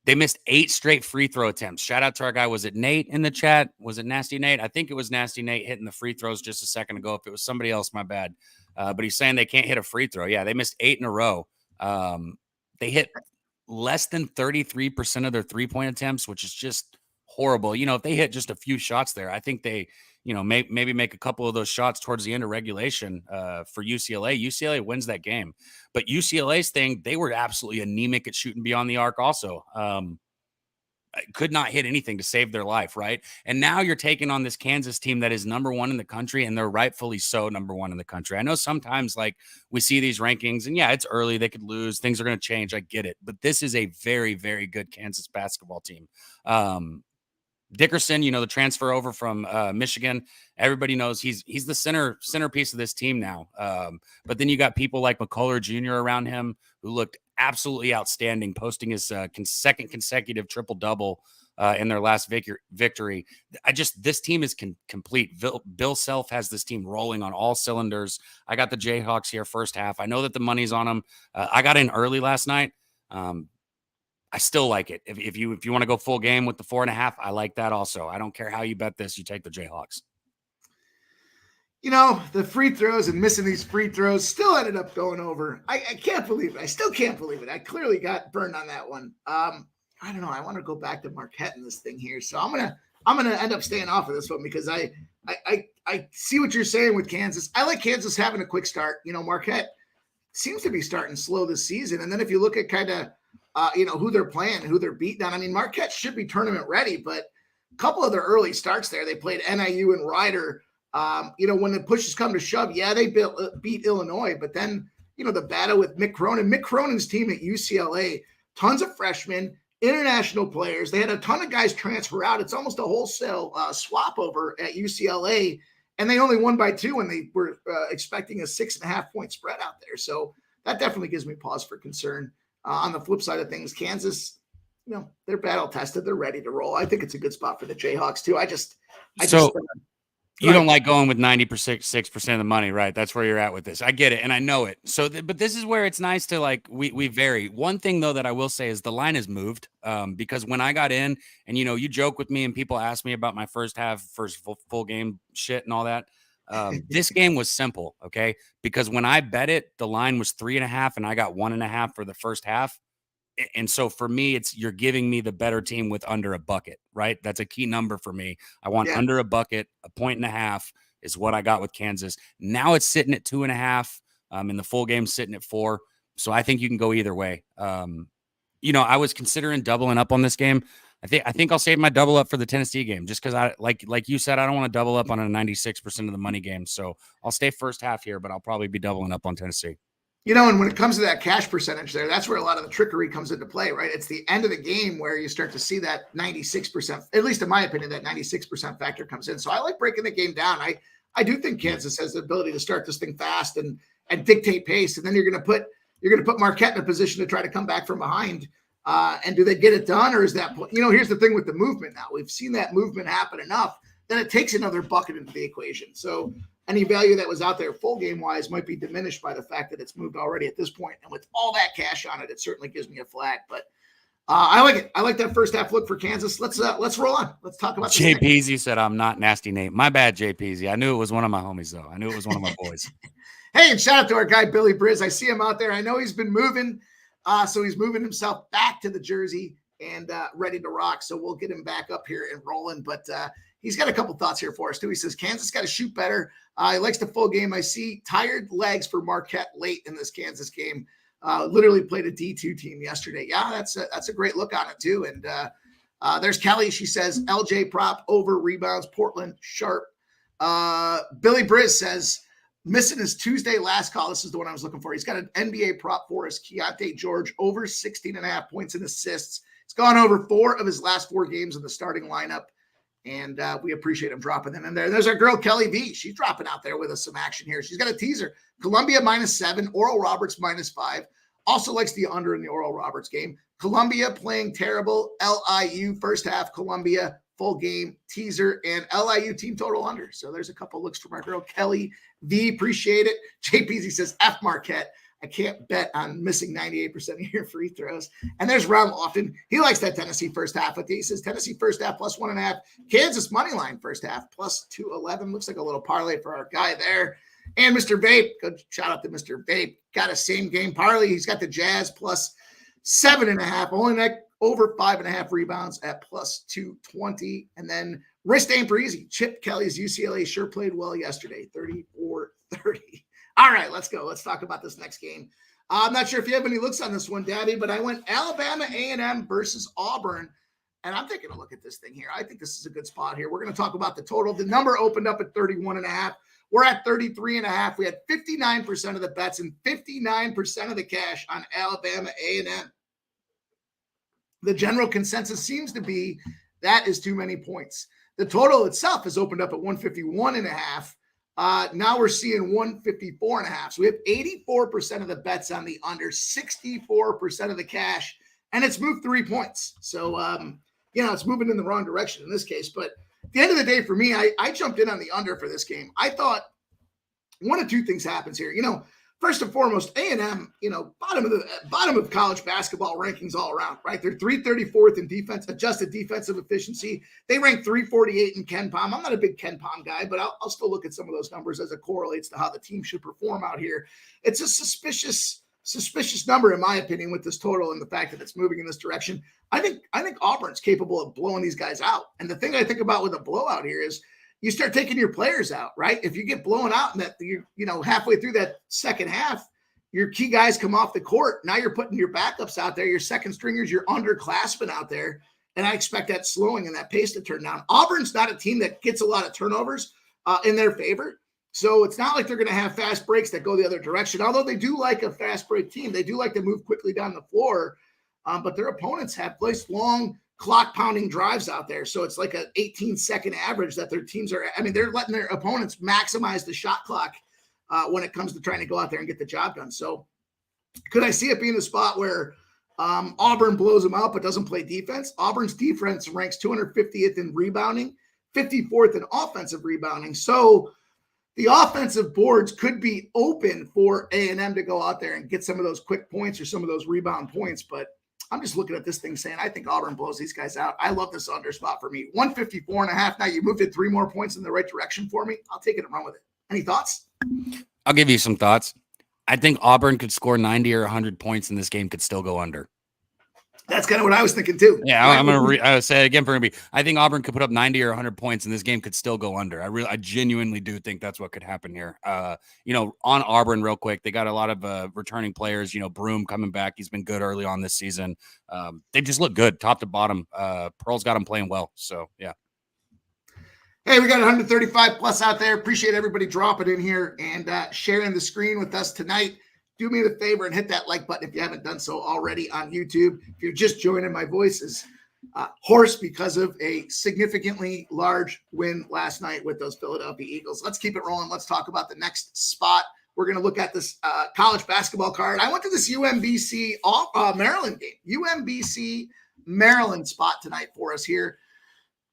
They missed 8 straight free throw attempts. Shout out to our guy. Was it Nate in the chat? Was it Nasty Nate? I think it was Nasty Nate hitting the free throws just a second ago. If it was somebody else, my bad. But he's saying they can't hit a free throw. Yeah, they missed 8 in a row. They hit less than 33% of their three-point attempts, which is just horrible. If they hit just a few shots there, I think they, maybe make a couple of those shots towards the end of regulation for UCLA. UCLA wins that game. But UCLA's thing, they were absolutely anemic at shooting beyond the arc also. Could not hit anything to save their life, right? And now you're taking on this Kansas team that is number 1 in the country, and they're rightfully so number 1 in the country. I know sometimes, we see these rankings, and yeah, it's early. They could lose. Things are going to change. I get it. But this is a very, very good Kansas basketball team. Dickerson, the transfer over from Michigan, everybody knows he's the centerpiece of this team now. But then you got people like McCullough Jr. around him who looked absolutely outstanding, posting his second consecutive triple-double in their last victory. This team is complete. Bill Self has this team rolling on all cylinders. I got the Jayhawks here first half. I know that the money's on them. I got in early last night. I still like it. If you want to go full game with the 4.5, I like that also. I don't care how you bet this. You take the Jayhawks. The free throws and missing these free throws still ended up going over. I can't believe it. I still can't believe it. I clearly got burned on that one. I don't know. I want to go back to Marquette in this thing here. So I'm gonna end up staying off of this one because I see what you're saying with Kansas. I like Kansas having a quick start. Marquette seems to be starting slow this season. And then if you look at kind of who they're playing, who they're beating on. I mean, Marquette should be tournament ready, but a couple of their early starts there, they played NIU and Rider. When the pushes come to shove, yeah, they beat Illinois, but then, the battle with Mick Cronin's team at UCLA, tons of freshmen, international players. They had a ton of guys transfer out. It's almost a wholesale swap over at UCLA, and they only won by 2 when they were expecting a 6.5 point spread out there. So that definitely gives me pause for concern. On the flip side of things, Kansas, they're battle tested. They're ready to roll. I think it's a good spot for the Jayhawks too. You don't like going with 96% of the money, right? That's where you're at with this. I get it, and I know it. So, but this is where it's nice to we vary. One thing though that I will say is the line has moved because when I got in, and you joke with me, and people ask me about my first full game shit and all that. This game was simple, okay? Because when I bet it, the line was 3.5, and I got 1.5 for the first half. And so for me, you're giving me the better team with under a bucket, right? That's a key number for me. I want under a bucket. 1.5 is what I got with Kansas. Now it's sitting at 2.5. And the full game sitting at 4. So I think you can go either way. I was considering doubling up on this game. I think I'll save my double up for the Tennessee game just because I like you said, I don't want to double up on a 96% of the money game. So I'll stay first half here, but I'll probably be doubling up on Tennessee. And when it comes to that cash percentage there, that's where a lot of the trickery comes into play, right? It's the end of the game where you start to see that 96%, at least in my opinion, that 96% factor comes in. So I like breaking the game down. I do think Kansas has the ability to start this thing fast and dictate pace. And then you're going to put Marquette in a position to try to come back from behind. And do they get it done, or is that, here's the thing with the movement now. We've seen that movement happen enough that it takes another bucket into the equation. So any value that was out there full game wise might be diminished by the fact that it's moved already at this point. And with all that cash on it, it certainly gives me a flag. But I like it. I like that first half look for Kansas. Let's roll on. Let's talk about Jay Peasy said I'm not Nasty Nate. My bad, Jay Peasy. I knew it was one of my homies, though. I knew it was one of my boys. Hey, and shout out to our guy, Billy Briz. I see him out there. I know he's been moving. So he's moving himself back to the jersey and ready to rock. So we'll get him back up here and rolling. But he's got a couple thoughts here for us, too. He says, Kansas got to shoot better. He likes the full game. I see tired legs for Marquette late in this Kansas game. Literally played a D2 team yesterday. Yeah, that's a great look on it too. And there's Kelly. She says LJ prop over rebounds, Portland sharp. Billy Briz says missing his Tuesday last call. This is the one I was looking for. He's got an NBA prop for us. Keontae George over 16.5 points and assists. He's gone over 4 of his last 4 games in the starting lineup. And we appreciate him dropping them in there. There's our girl, Kelly V. She's dropping out there with us some action here. She's got a teaser. Columbia -7, Oral Roberts -5. Also likes the under in the Oral Roberts game. Columbia playing terrible. LIU first half, Columbia full game teaser, and LIU team total under. So there's a couple looks from our girl, Kelly V. Appreciate it. JPZ says F Marquette. I can't bet on missing 98% of your free throws. And there's Ron Lofton. He likes that Tennessee first half. He says Tennessee first half +1.5. Kansas money line first half +211. Looks like a little parlay for our guy there. And Mr. Vape, good shout out to Mr. Vape. Got a same game parlay. He's got the Jazz +7.5. Only neck over 5.5 rebounds at +220. And then wrist ain't breezy. Chip Kelly's UCLA sure played well yesterday. 34-30. All right, let's go. Let's talk about this next game. I'm not sure if you have any looks on this one, Daddy, but I went Alabama A&M versus Auburn, and I'm taking a look at this thing here. I think this is a good spot here. We're going to talk about the total. The number opened up at 31.5. We're at 33.5. We had 59% of the bets and 59% of the cash on Alabama A&M. The general consensus seems to be that is too many points. The total itself has opened up at 151.5. Now we're seeing 154.5. So we have 84% of the bets on the under, 64% of the cash, and it's moved 3 points. So, it's moving in the wrong direction in this case. But at the end of the day, for me, I jumped in on the under for this game. I thought one of two things happens here. First and foremost, A&M, bottom of college basketball rankings all around, right? They're 334th in defense, adjusted defensive efficiency. They rank 348 in KenPom. I'm not a big KenPom guy, but I'll still look at some of those numbers as it correlates to how the team should perform out here. It's a suspicious number, in my opinion, with this total and the fact that it's moving in this direction. I think Auburn's capable of blowing these guys out. And the thing I think about with a blowout here is you start taking your players out, right? If you get blown out and that you're halfway through that second half, your key guys come off the court. Now you're putting your backups out there, your second stringers, your underclassmen out there. And I expect that slowing and that pace to turn down. Auburn's not a team that gets a lot of turnovers in their favor. So it's not like they're going to have fast breaks that go the other direction. Although they do like a fast break team. They do like to move quickly down the floor. But their opponents have placed long clock pounding drives out there. So it's like an 18-second average that their teams are. They're letting their opponents maximize the shot clock when it comes to trying to go out there and get the job done. So could I see it being a spot where Auburn blows them out but doesn't play defense? Auburn's defense ranks 250th in rebounding, 54th in offensive rebounding. So the offensive boards could be open for A&M to go out there and get some of those quick points or some of those rebound points. But I'm just looking at this thing saying, I think Auburn blows these guys out. I love this under spot for me. 154.5. Now you moved it 3 more points in the right direction for me. I'll take it and run with it. Any thoughts? I'll give you some thoughts. I think Auburn could score 90 or 100 points and this game could still go under. That's kind of what I was thinking too. Yeah, I'm going to say it again for me. I think Auburn could put up 90 or 100 points and this game could still go under. I genuinely do think that's what could happen here. On Auburn real quick, they got a lot of returning players, Broom coming back. He's been good early on this season. They just look good top to bottom. Pearl's got them playing well. So, yeah. Hey, we got 135 plus out there. Appreciate everybody dropping in here and sharing the screen with us tonight. Do me the favor and hit that like button if you haven't done so already on YouTube. If you're just joining, my voice is hoarse because of a significantly large win last night with those Philadelphia Eagles. Let's keep it rolling. Let's talk about the next spot. We're going to look at this college basketball card. I went to this UMBC Maryland game. UMBC Maryland spot tonight for us here.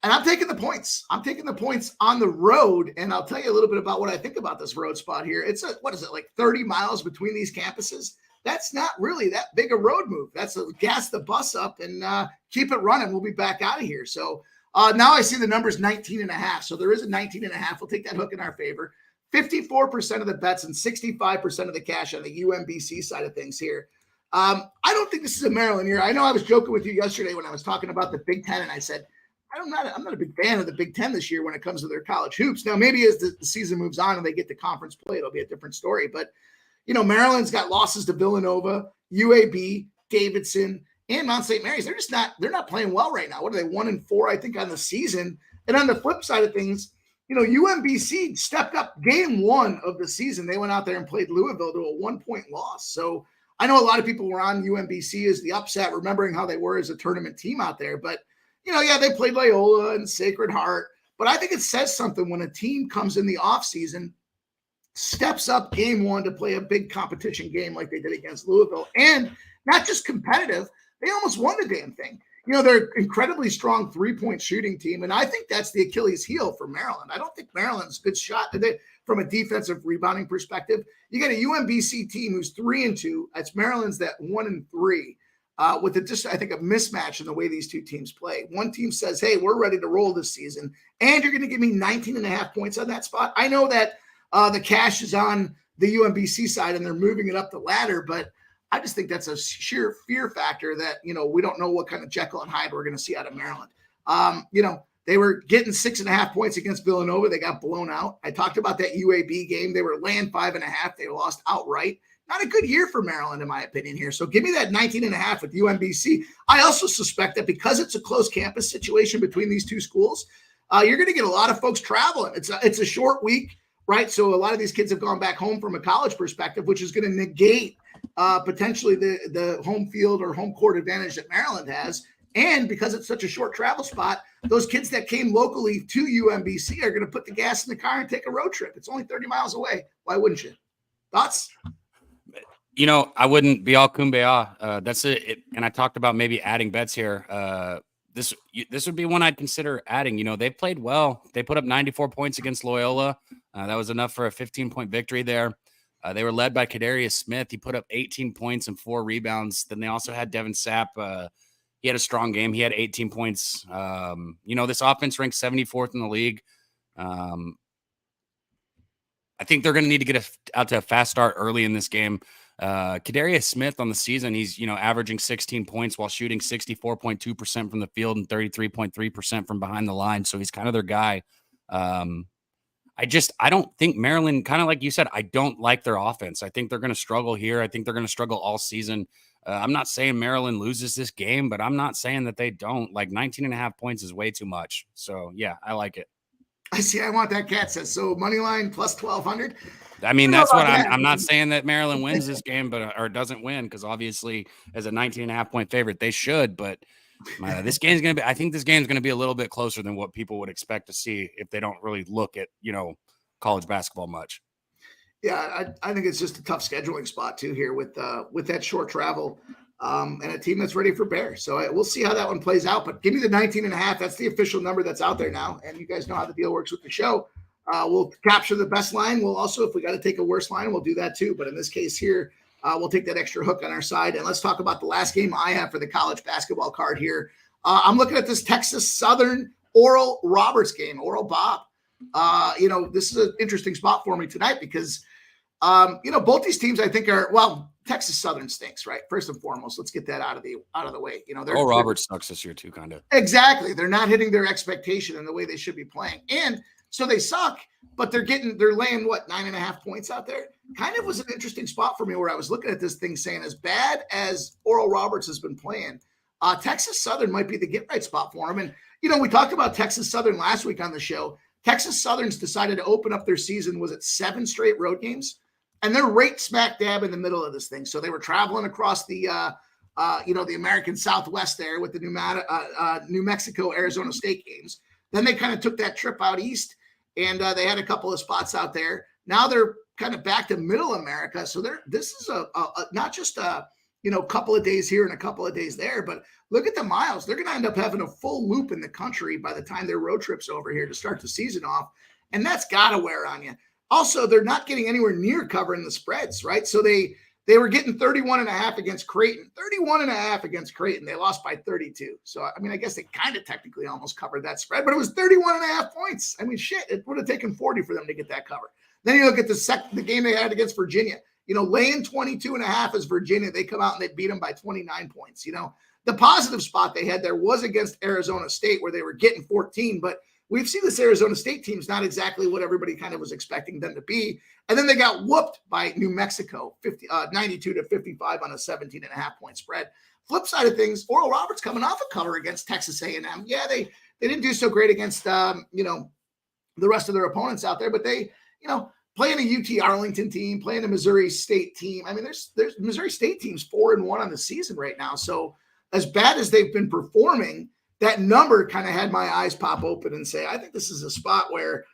And I'm taking the points. I'm taking the points on the road, and I'll tell you a little bit about what I think about this road spot here. It's like 30 miles between these campuses? That's not really that big a road move. That's a gas the bus up and keep it running. We'll be back out of here. So now I see the number's 19.5. So there is a 19.5. We'll take that hook in our favor. 54% of the bets and 65% of the cash on the UMBC side of things here. I don't think this is a Maryland year. I know I was joking with you yesterday when I was talking about the Big Ten, and I said, I'm not a big fan of the Big Ten this year when it comes to their college hoops. Now, maybe as the season moves on and they get to conference play, it'll be a different story. But, Maryland's got losses to Villanova, UAB, Davidson, and Mount St. Mary's. They're not playing well right now. What are they, 1-4, I think, on the season? And on the flip side of things, UMBC stepped up game one of the season. They went out there and played Louisville to a 1-point loss. So I know a lot of people were on UMBC as the upset, remembering how they were as a tournament team out there. But, they played Loyola and Sacred Heart. But I think it says something when a team comes in the offseason, steps up game one to play a big competition game like they did against Louisville. And not just competitive, they almost won the damn thing. They're an incredibly strong three-point shooting team, and I think that's the Achilles heel for Maryland. I don't think Maryland's a good shot from a defensive rebounding perspective. You got a UMBC team who's 3-2. That's Maryland's that 1-3. With I think, a mismatch in the way these two teams play. One team says, hey, we're ready to roll this season, and you're going to give me 19.5 points on that spot. I know that the cash is on the UMBC side, and they're moving it up the ladder, but I just think that's a sheer fear factor that, we don't know what kind of Jekyll and Hyde we're going to see out of Maryland. They were getting 6.5 points against Villanova. They got blown out. I talked about that UAB game. They were laying 5.5. They lost outright. Not a good year for Maryland, in my opinion, here. So give me that 19.5 with UMBC. I also suspect that because it's a close campus situation between these two schools, you're going to get a lot of folks traveling. It's a short week, right? So a lot of these kids have gone back home from a college perspective, which is going to negate potentially the home field or home court advantage that Maryland has. And because it's such a short travel spot, those kids that came locally to UMBC are going to put the gas in the car and take a road trip. It's only 30 miles away. Why wouldn't you? Thoughts? I wouldn't be all kumbaya. That's it. And I talked about maybe adding bets here. This would be one I'd consider adding. They played well. They put up 94 points against Loyola. That was enough for a 15-point victory there. They were led by Kadarius Smith. He put up 18 points and 4 rebounds. Then they also had Devin Sapp. He had a strong game. He had 18 points. This offense ranked 74th in the league. I think they're going to need to get out to a fast start early in this game. Kadarius Smith on the season, he's, averaging 16 points while shooting 64.2% from the field and 33.3% from behind the line. So he's kind of their guy. I don't think Maryland, kind of like you said, I don't like their offense. I think they're going to struggle here. I think they're going to struggle all season. I'm not saying Maryland loses this game, but I'm not saying that they don't. Like 19.5 points is way too much. So yeah, I like it. I see. I want that cat says so. Money line plus 1,200. I mean, that's what I'm not saying that Maryland wins this game, or doesn't win, because obviously as a 19.5 point favorite, they should. But this game's going to be, I think this game's going to be a little bit closer than what people would expect to see if they don't really look at, college basketball much. Yeah, I think it's just a tough scheduling spot too here with that short travel and a team that's ready for bear. So we'll see how that one plays out. But give me the 19.5. That's the official number that's out there now. And you guys know how the deal works with the show. We'll capture the best line. We'll also, if we got to take a worse line, we'll do that too. But in this case here, we'll take that extra hook on our side. And let's talk about the last game I have for the college basketball card here. I'm looking at this Texas Southern Oral Roberts game, Oral Bob. This is an interesting spot for me tonight because, both these teams I think are, well, Texas Southern stinks, right? First and foremost, let's get that out of the way. Oral Roberts sucks this year too, kind of. Exactly. They're not hitting their expectation in the way they should be playing. And so they suck, but they're laying 9.5 points out there. Kind of was an interesting spot for me where I was looking at this thing saying, as bad as Oral Roberts has been playing, Texas Southern might be the get right spot for him. And, we talked about Texas Southern last week on the show. Texas Southern's decided to open up their season. Was it 7 straight road games? And they're right smack dab in the middle of this thing. So they were traveling across the, the American Southwest there with the New Mexico, Arizona State games. Then they kind of took that trip out east, and they had a couple of spots out there. Now they're kind of back to middle America. So this is a not just a couple of days here and a couple of days there, but look at the miles. They're going to end up having a full loop in the country by the time their road trip's over here to start the season off. And that's got to wear on you. Also, they're not getting anywhere near covering the spreads, right? So they were getting 31.5 against Creighton, 31.5 against Creighton. They lost by 32. So, I guess they kind of technically almost covered that spread, but it was 31.5 points. Shit, it would have taken 40 for them to get that cover. Then you look at the game they had against Virginia. Laying 22.5 as Virginia. They come out and they beat them by 29 points. The positive spot they had there was against Arizona State where they were getting 14, but we've seen this Arizona State team's not exactly what everybody kind of was expecting them to be. And then they got whooped by New Mexico, 92-55 on a 17.5-point spread. Flip side of things, Oral Roberts coming off a cover against Texas A&M. Yeah, they didn't do so great against, the rest of their opponents out there, but they, playing a UT Arlington team, playing a Missouri State team. I mean, there's Missouri State teams 4-1 on the season right now. So as bad as they've been performing, that number kind of had my eyes pop open and say, I think this is a spot where,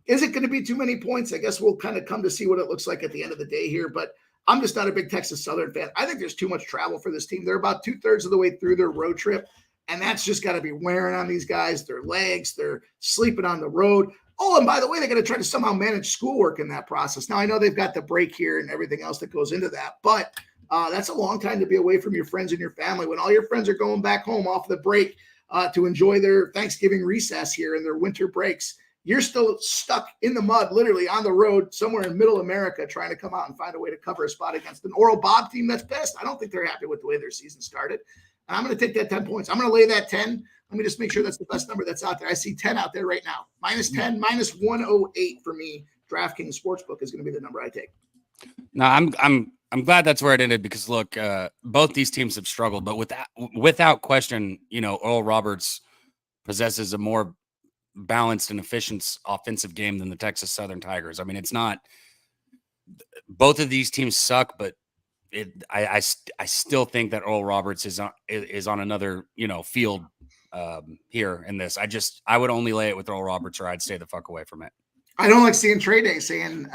is it going to be too many points? I guess we'll kind of come to see what it looks like at the end of the day here, but I'm just not a big Texas Southern fan. I think there's too much travel for this team. They're about 2/3 of the way through their road trip, and that's just got to be wearing on these guys, their legs. They're sleeping on the road. Oh, and by the way, they got to try to somehow manage schoolwork in that process. Now, I know they've got the break here and everything else that goes into that, but that's a long time to be away from your friends and your family when all your friends are going back home off the break to enjoy their Thanksgiving recess here and their winter breaks. You're still stuck in the mud, literally on the road somewhere in middle America, trying to come out and find a way to cover a spot against an Oral Bob team that's pissed. I don't think they're happy with the way their season started. And I'm going to take that 10 points. I'm going to lay that 10. Let me just make sure that's the best number that's out there. I see 10 out there right now. -10, -108 for me. DraftKings Sportsbook is going to be the number I take. No, I'm glad that's where it ended because look, both these teams have struggled, but without question, Oral Roberts possesses a more balanced and efficient offensive game than the Texas Southern Tigers. I mean, it's not. Both of these teams suck, but I still think that Oral Roberts is on another field here in this. I would only lay it with Oral Roberts, or I'd stay the fuck away from it. I don't like seeing Trey Day saying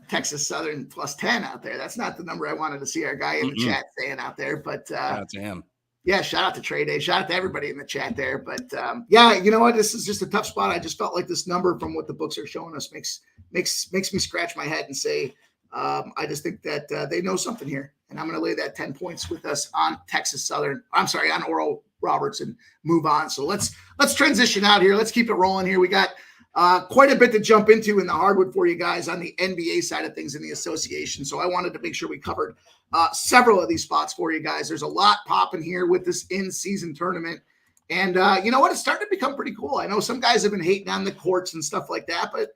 Texas Southern +10 out there. That's not the number I wanted to see our guy in the chat saying out there. But shout out to him. Yeah, shout out to Trey Day. Shout out to everybody in the chat there. But yeah, you know what? This is just a tough spot. I just felt like this number from what the books are showing us makes me scratch my head and say, I just think that they know something here. And I'm going to lay that 10 points with us on Texas Southern. I'm sorry, on Oral Roberts and move on. So let's transition out here. Let's keep it rolling here. We got quite a bit to jump into in the hardwood for you guys on the NBA side of things in the association. So I wanted to make sure we covered several of these spots for you guys. There's a lot popping here with this in-season tournament. And you know what? It's starting to become pretty cool. I know some guys have been hating on the courts and stuff like that, but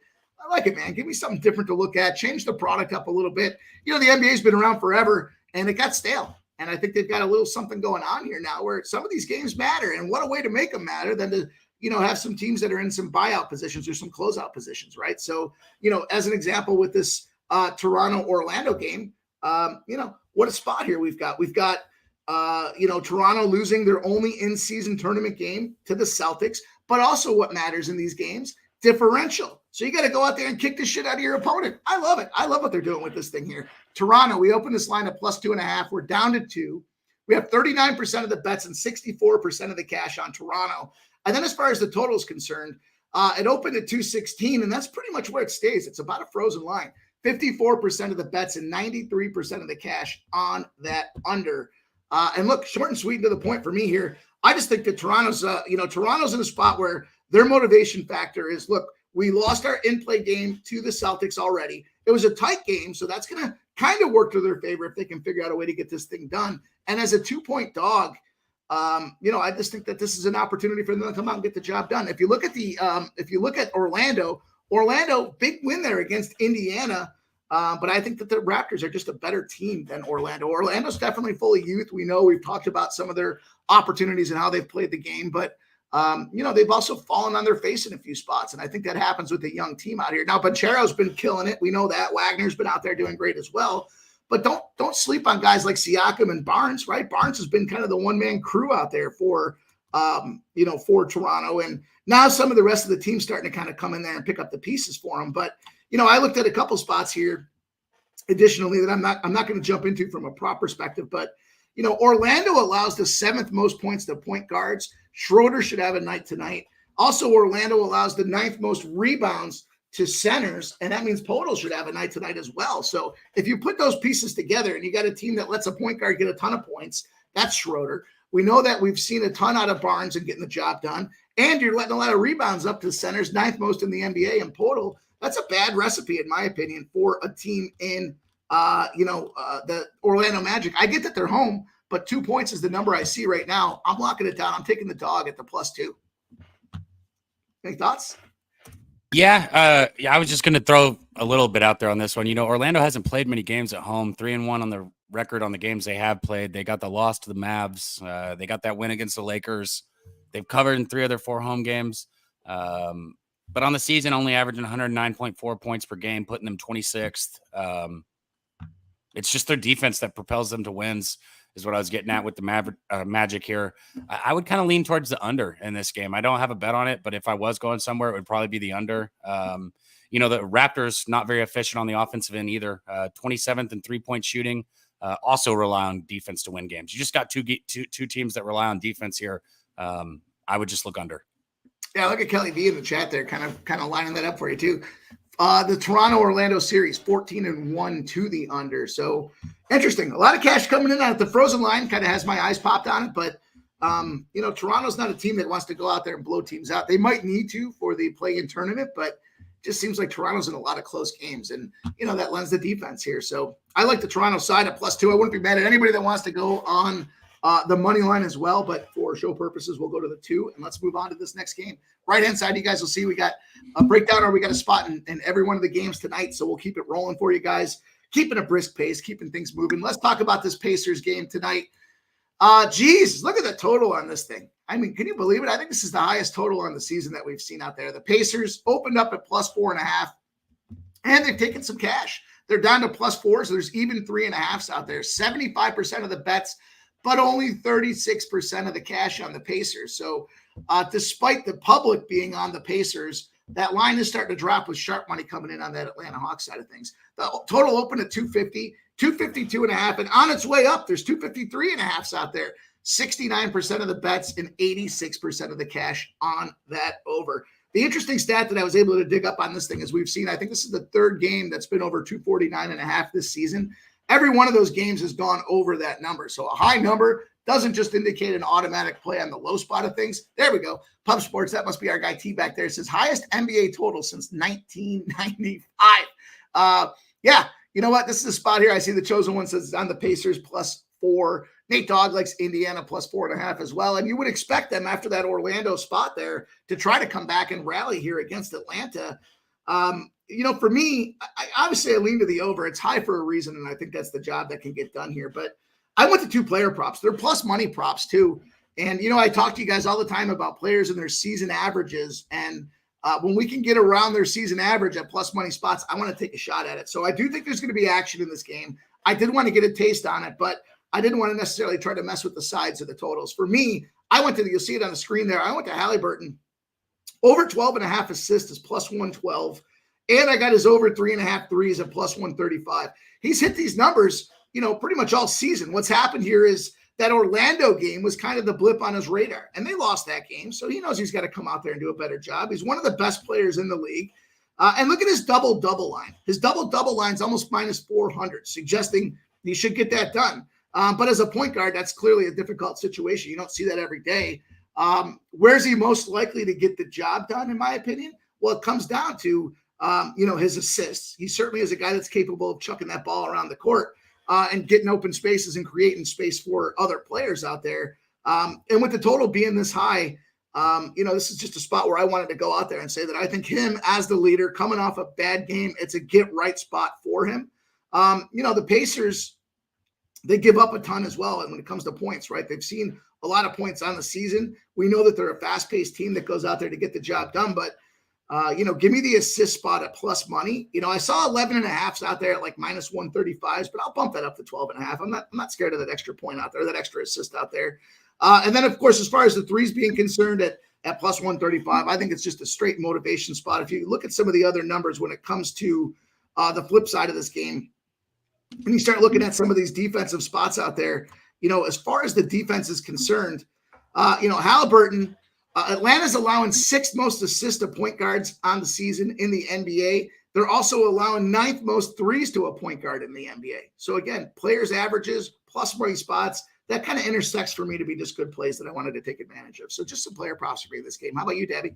I like it, man. Give me something different to look at. Change the product up a little bit. The NBA's been around forever, and it got stale. And I think they've got a little something going on here now where some of these games matter. And what a way to make them matter than to have some teams that are in some buyout positions or some closeout positions, right? So, as an example with this Toronto-Orlando game, what a spot here we've got. We've got, Toronto losing their only in-season tournament game to the Celtics, but also what matters in these games, differential. So you got to go out there and kick the shit out of your opponent. I love it. I love what they're doing with this thing here. Toronto, we opened this line at +2.5. We're down to 2. We have 39% of the bets and 64% of the cash on Toronto. And then as far as the total is concerned, it opened at 216, and that's pretty much where it stays. It's about a frozen line. 54% of the bets and 93% of the cash on that under. And look, short and sweet and to the point for me here. I just think that Toronto's in a spot where their motivation factor is, look, we lost our in-play game to the Celtics already. It was a tight game, so that's going to kind of work to their favor if they can figure out a way to get this thing done. And as a 2-point dog, I just think that this is an opportunity for them to come out and get the job done. If you look at Orlando, big win there against Indiana. But I think that the Raptors are just a better team than Orlando. Orlando's definitely full of youth. We know we've talked about some of their opportunities and how they've played the game, but they've also fallen on their face in a few spots. And I think that happens with a young team out here. Now, Banchero's been killing it. We know that. Wagner's been out there doing great as well. But don't sleep on guys like Siakam and Barnes, right? Barnes has been kind of the one-man crew out there for Toronto. And now some of the rest of the team starting to kind of come in there and pick up the pieces for them. But, I looked at a couple spots here additionally that I'm not going to jump into from a prop perspective. But, Orlando allows the 7th most points to point guards. Schroeder should have a night tonight. Also, Orlando allows the 9th most rebounds to centers, and that means Podol should have a night tonight as well. So if you put those pieces together and you got a team that lets a point guard get a ton of points, that's Schroeder. We know that we've seen a ton out of Barnes and getting the job done, and you're letting a lot of rebounds up to centers, 9th most in the NBA, and Podol. That's a bad recipe, in my opinion, for a team in, the Orlando Magic. I get that they're home, but 2 points is the number I see right now. I'm locking it down. I'm taking the dog at the +2. Any thoughts? Yeah, I was just going to throw a little bit out there on this one. You know, Orlando hasn't played many games at home. 3-1 on the record on the games they have played. They got the loss to the Mavs. They got that win against the Lakers. They've covered in 3 of their 4 home games. But on the season, only averaging 109.4 points per game, putting them 26th. It's just their defense that propels them to wins, is what I was getting at with the Magic here. I would kind of lean towards the under in this game. I don't have a bet on it, but if I was going somewhere, it would probably be the under. You know, the Raptors not very efficient on the offensive end either. 27th in 3-point shooting. Also rely on defense to win games. You just got two teams that rely on defense here. I would just look under. Yeah, look at Kelly D in the chat there, kind of lining that up for you too. The Toronto-Orlando series, 14-1 to the under. So interesting. A lot of cash coming in at the frozen line. Kind of has my eyes popped on it, but you know, Toronto's not a team that wants to go out there and blow teams out. They might need to for the play-in tournament, but it just seems like Toronto's in a lot of close games, and you know that lends the defense here. So I like the Toronto side at +2. I wouldn't be mad at anybody that wants to go on the money line as well, but for show purposes, we'll go to the 2, and let's move on to this next game. Right-hand side, you guys will see we got a breakdown, or we got a spot in every one of the games tonight, so we'll keep it rolling for you guys, keeping a brisk pace, keeping things moving. Let's talk about this Pacers game tonight. Geez, look at the total on this thing. I mean, can you believe it? I think this is the highest total on the season that we've seen out there. The Pacers opened up at +4.5, and they've taken some cash. They're down to +4, so there's even 3.5s out there. 75% of the bets, but only 36% of the cash on the Pacers. So despite the public being on the Pacers, that line is starting to drop with sharp money coming in on that Atlanta Hawks side of things. The total opened at 250, 252.5, and on its way up, there's 253.5s out there. 69% of the bets and 86% of the cash on that over. The interesting stat that I was able to dig up on this thing is we've seen, I think this is the 3rd game that's been over 249.5 this season. Every one of those games has gone over that number. So a high number doesn't just indicate an automatic play on the low spot of things. There we go. Pub Sports, that must be our guy T back there. It says highest NBA total since 1995. Yeah, you know what? This is a spot here. I see the chosen one says on the Pacers +4. Nate Dogg likes Indiana +4.5 as well. And you would expect them after that Orlando spot there to try to come back and rally here against Atlanta. You know, for me, I lean to the over. It's high for a reason, and I think that's the job that can get done here. But I went to 2 player props. They're plus money props too. And, you know, I talk to you guys all the time about players and their season averages. And when we can get around their season average at plus money spots, I want to take a shot at it. So I do think there's going to be action in this game. I did want to get a taste on it, but I didn't want to necessarily try to mess with the sides of the totals. For me, you'll see it on the screen there. I went to Halliburton. Over 12.5 assists is +112. And I got his over 3.5 threes at +135. He's hit these numbers, you know, pretty much all season. What's happened here is that Orlando game was kind of the blip on his radar, and they lost that game. So he knows he's got to come out there and do a better job. He's one of the best players in the league. And look at his double-double line. His double-double line is almost -400, suggesting he should get that done. But as a point guard, that's clearly a difficult situation. You don't see that every day. Where's he most likely to get the job done, in my opinion? Well, it comes down to you know, his assists. He certainly is a guy that's capable of chucking that ball around the court and getting open spaces and creating space for other players out there. And with the total being this high, you know, this is just a spot where I wanted to go out there and say that I think him as the leader coming off a bad game, it's a get right spot for him. You know, the Pacers, they give up a ton as well. And when it comes to points, right, they've seen a lot of points on the season. We know that they're a fast-paced team that goes out there to get the job done, but you know, give me the assist spot at plus money. You know, I saw 11.5s out there at like -135s, but I'll bump that up to 12.5. I'm not scared of that extra point out there, that extra assist out there. And then, of course, as far as the threes being concerned at +135, I think it's just a straight motivation spot. If you look at some of the other numbers when it comes to the flip side of this game, and you start looking at some of these defensive spots out there, you know, as far as the defense is concerned, you know, Halliburton, Atlanta's allowing 6th most assists to point guards on the season in the NBA. They're also allowing 9th most threes to a point guard in the NBA. So again, players' averages plus money spots, that kind of intersects for me to be just good plays that I wanted to take advantage of. So just some player props for me in this game. How about you, Debbie?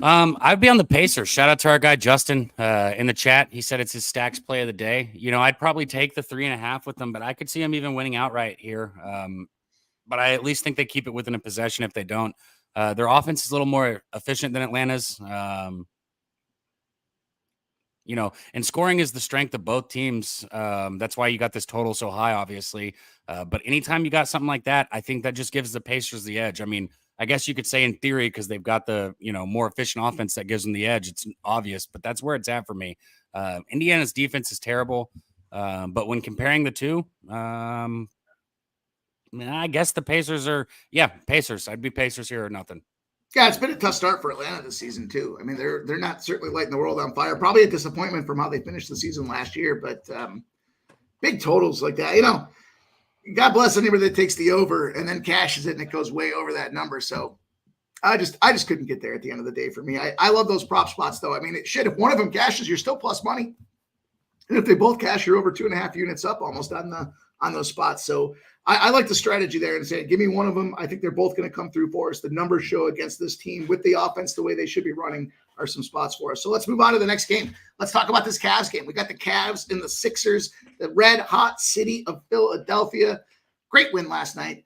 I'd be on the Pacers. Shout out to our guy Justin in the chat. He said it's his stacks play of the day. You know, I'd probably take the 3.5 with them, but I could see him even winning outright here. But I at least think they keep it within a possession if they don't. Their offense is a little more efficient than Atlanta's. And scoring is the strength of both teams. That's why you got this total so high, obviously. But anytime you got something like that, I think that just gives the Pacers the edge. I mean, I guess you could say in theory, because they've got the, more efficient offense that gives them the edge. It's obvious, but that's where it's at for me. Indiana's defense is terrible. But when comparing the two, I guess the Pacers are, Pacers. I'd be Pacers here or nothing. Yeah, it's been a tough start for Atlanta this season too. I mean, they're not certainly lighting the world on fire. Probably a disappointment from how they finished the season last year, but big totals like that, God bless anybody that takes the over and then cashes it and it goes way over that number. So I just couldn't get there at the end of the day for me. I love those prop spots though. I mean, if one of them cashes, you're still plus money, and if they both cash, you're over 2.5 units up almost on those spots. So I like the strategy there and say, give me one of them. I think they're both going to come through for us. The numbers show against this team with the offense the way they should be running are some spots for us. So let's move on to the next game. Let's talk about this Cavs game. We got the Cavs and the Sixers, the red hot city of Philadelphia. Great win last night.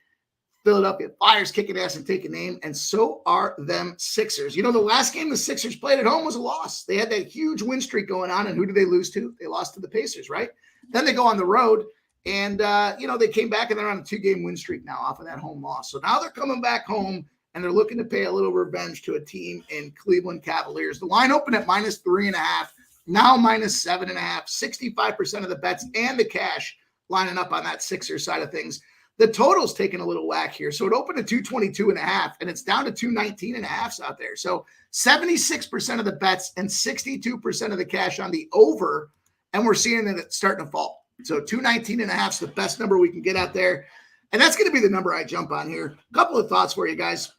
Philadelphia Flyers kicking ass and taking aim, and so are them Sixers. The last game the Sixers played at home was a loss. They had that huge win streak going on, and who did they lose to? They lost to the Pacers, right? Then they go on the road. And, they came back and they're on a 2-game win streak now off of that home loss. So now they're coming back home and they're looking to pay a little revenge to a team in Cleveland Cavaliers. The line opened at -3.5, now -7.5, 65% of the bets and the cash lining up on that Sixers side of things. The total's taking a little whack here. So it opened at 222.5 and it's down to 219.5 out there. So 76% of the bets and 62% of the cash on the over. And we're seeing that it's starting to fall. So 219.5 is the best number we can get out there. And that's going to be the number I jump on here. A couple of thoughts for you guys.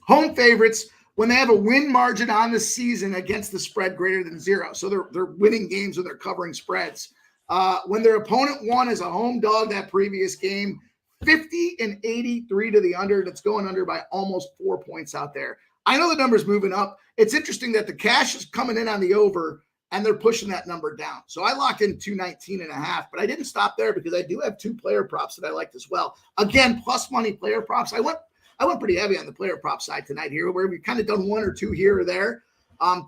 Home favorites, when they have a win margin on the season against the spread greater than 0. So they're winning games when they're covering spreads. When their opponent won as a home dog that previous game, 50-83 to the under. That's going under by almost 4 points out there. I know the number's moving up. It's interesting that the cash is coming in on the over, and they're pushing that number down. So I locked in 219.5, but I didn't stop there because I do have 2 player props that I liked as well. Again, plus money player props. I went pretty heavy on the player prop side tonight here, where we've kind of done 1 or 2 here or there.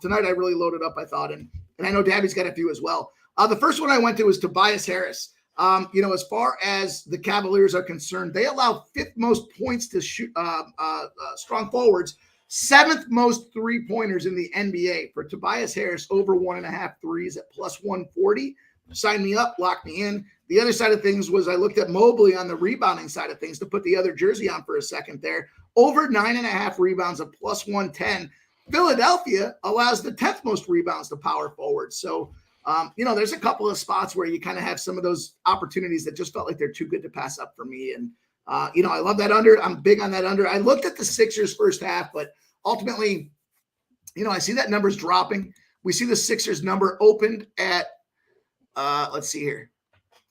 Tonight I really loaded up, I thought, and I know Dabby's got a few as well. The first one I went to was Tobias Harris. As far as the Cavaliers are concerned, they allow 5th most points to shoot strong forwards. 7th most 3-pointers in the NBA for Tobias Harris, over 1.5 threes at plus 140. Sign me up, lock me in. The other side of things was I looked at Mobley on the rebounding side of things to put the other jersey on for a second there. Over 9.5 rebounds at plus 110. Philadelphia allows the 10th most rebounds to power forwards. So, there's a couple of spots where you kind of have some of those opportunities that just felt like they're too good to pass up for me. And, I love that under. I'm big on that under. I looked at the Sixers first half, but ultimately, I see that number's dropping. We see the Sixers number opened at, let's see here,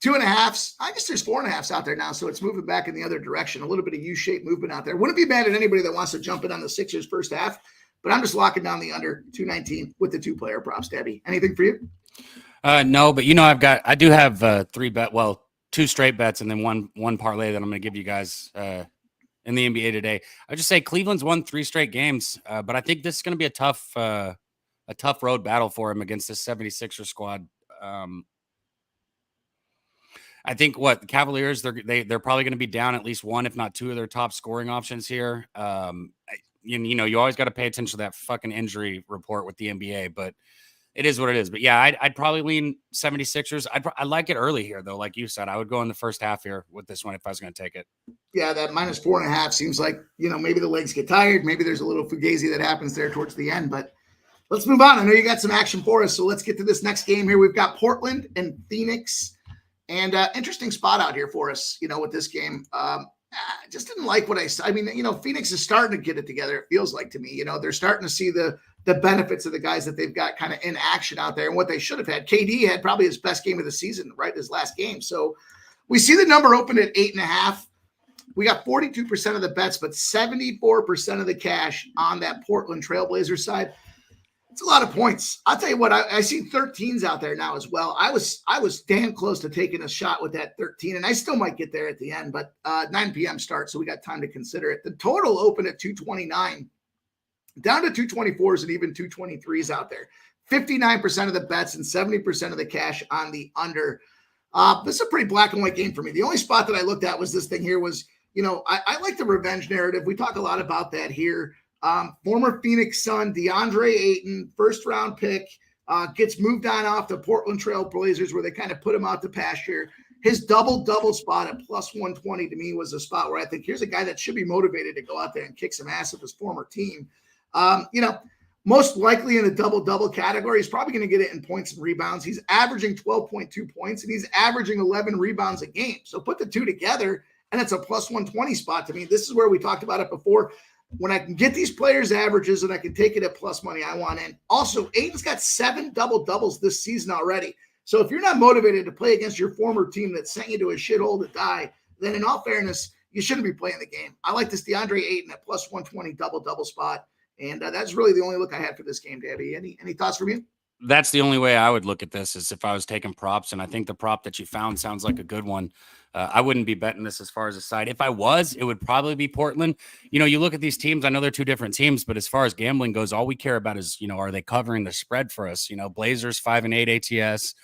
2.5. I guess there's 4.5s out there now, so it's moving back in the other direction. A little bit of U-shaped movement out there. Wouldn't be mad at anybody that wants to jump in on the Sixers first half, but I'm just locking down the under 219 with the 2 player props. Debbie, anything for you? No, but I do have 2 straight bets and then one parlay that I'm going to give you guys in the NBA today. I just say Cleveland's won 3 straight games, but I think this is going to be a tough road battle for him against this 76er squad. I think the Cavaliers, they're probably going to be down at least 1, if not 2 of their top scoring options here. You always got to pay attention to that fucking injury report with the NBA, but it is what it is. But yeah, I'd probably lean 76ers. I like it early here though. Like you said, I would go in the first half here with this one if I was going to take it. Yeah, that -4.5 seems like, maybe the legs get tired. Maybe there's a little fugazi that happens there towards the end, but let's move on. I know you got some action for us. So let's get to this next game here. We've got Portland and Phoenix, and interesting spot out here for us, with this game. I just didn't like what I saw. I mean, Phoenix is starting to get it together. It feels like to me, they're starting to see the benefits of the guys that they've got kind of in action out there and what they should have had. KD had probably his best game of the season, right? His last game. So we see the number open at 8.5. We got 42% of the bets, but 74% of the cash on that Portland Trailblazers side. It's a lot of points. I'll tell you what, I see 13s out there now as well. I was damn close to taking a shot with that 13, and I still might get there at the end, but 9 p.m. start, so we got time to consider it. The total opened at 229, down to 224s and even 223s out there. 59% of the bets and 70% of the cash on the under. This is a pretty black and white game for me. The only spot that I looked at was this thing here was, I like the revenge narrative. We talk a lot about that here. Former Phoenix Sun, DeAndre Ayton, first round pick, gets moved on off the Portland Trail Blazers where they kind of put him out to pasture. His double spot at plus 120 to me was a spot where I think here's a guy that should be motivated to go out there and kick some ass of his former team. Most likely in the double category, he's probably going to get it in points and rebounds. He's averaging 12.2 points and he's averaging 11 rebounds a game. So put the two together and it's a plus 120 spot to me. This is where we talked about it before. When I can get these players' averages and I can take it at plus money, I want in. Also, Ayton's got 7 double-doubles this season already. So if you're not motivated to play against your former team that sent you to a shithole to die, then in all fairness, you shouldn't be playing the game. I like this DeAndre Ayton at plus 120 double-double spot. And that's really the only look I had for this game, Debbie. Any thoughts from you? That's the only way I would look at this is if I was taking props. And I think the prop that you found sounds like a good one. I wouldn't be betting this as far as a side. If I was, it would probably be Portland. You look at these teams, I know they're two different teams, but as far as gambling goes, all we care about is, are they covering the spread for us? Blazers 5-8 ATS,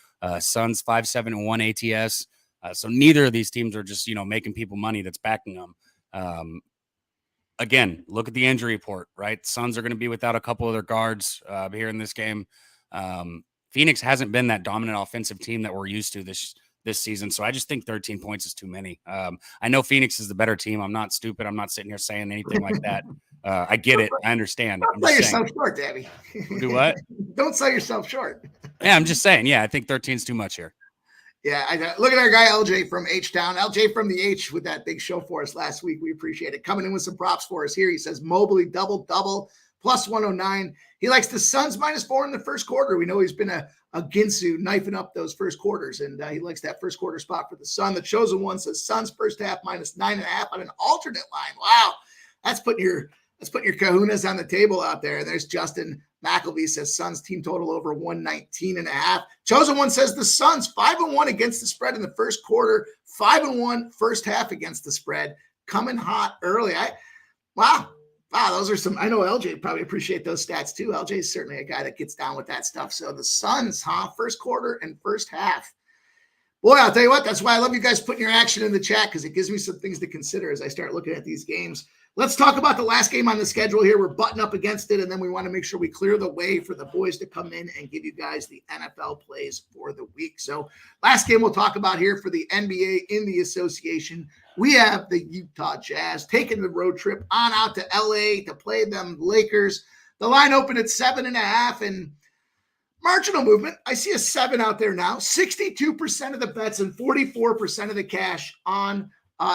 Suns 5-7-1 ATS. So neither of these teams are just, making people money that's backing them. Again, look at the injury report, right? Suns are going to be without a couple of their guards here in this game. Phoenix hasn't been that dominant offensive team that we're used to this season. So I just think 13 points is too many. I know Phoenix is the better team. I'm not stupid. I'm not sitting here saying anything like that. I get it. I understand. Don't sell yourself short, Debbie. Do what? Don't sell yourself short. Yeah, I'm just saying. Yeah, I think 13 is too much here. Yeah, look at our guy LJ from H-Town. LJ from the H with that big show for us last week. We appreciate it. Coming in with some props for us here. He says Mobley double plus 109. He likes the Suns -4 in the first quarter. We know he's been a Ginsu knifing up those first quarters, and he likes that first quarter spot for the Sun. The chosen one says Suns first half -9.5 on an alternate line. Wow, that's putting your kahunas on the table out there. And there's Justin McElvey says Suns team total over 119.5. Chosen one says the Suns 5-1 against the spread in the first quarter, 5-1 first half against the spread, coming hot early. Wow, those are some. I know LJ probably appreciate those stats too. LJ is certainly a guy that gets down with that stuff. So the Suns, first quarter and first half. Boy, I'll tell you what, that's why I love you guys putting your action in the chat because it gives me some things to consider as I start looking at these games. Let's talk about the last game on the schedule here. We're butting up against it, and then we want to make sure we clear the way for the boys to come in and give you guys the NFL plays for the week. So last game we'll talk about here for the NBA in the association. We have the Utah Jazz taking the road trip on out to LA to play them Lakers. The line opened at 7.5 and marginal movement. I see a 7 out there now. 62% of the bets and 44% of the cash on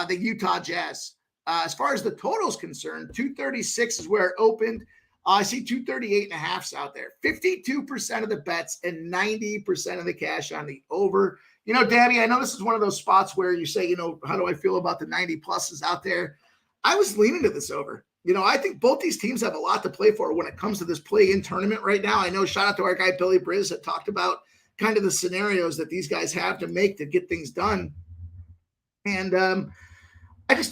the Utah Jazz. As far as the total is concerned, 236 is where it opened. I see 238.5s out there. 52% of the bets and 90% of the cash on the over. Dabby, I know this is one of those spots where you say, how do I feel about the 90 pluses out there? I was leaning to this over. I think both these teams have a lot to play for when it comes to this play-in tournament right now. I know, shout out to our guy Billy Briz that talked about kind of the scenarios that these guys have to make to get things done. And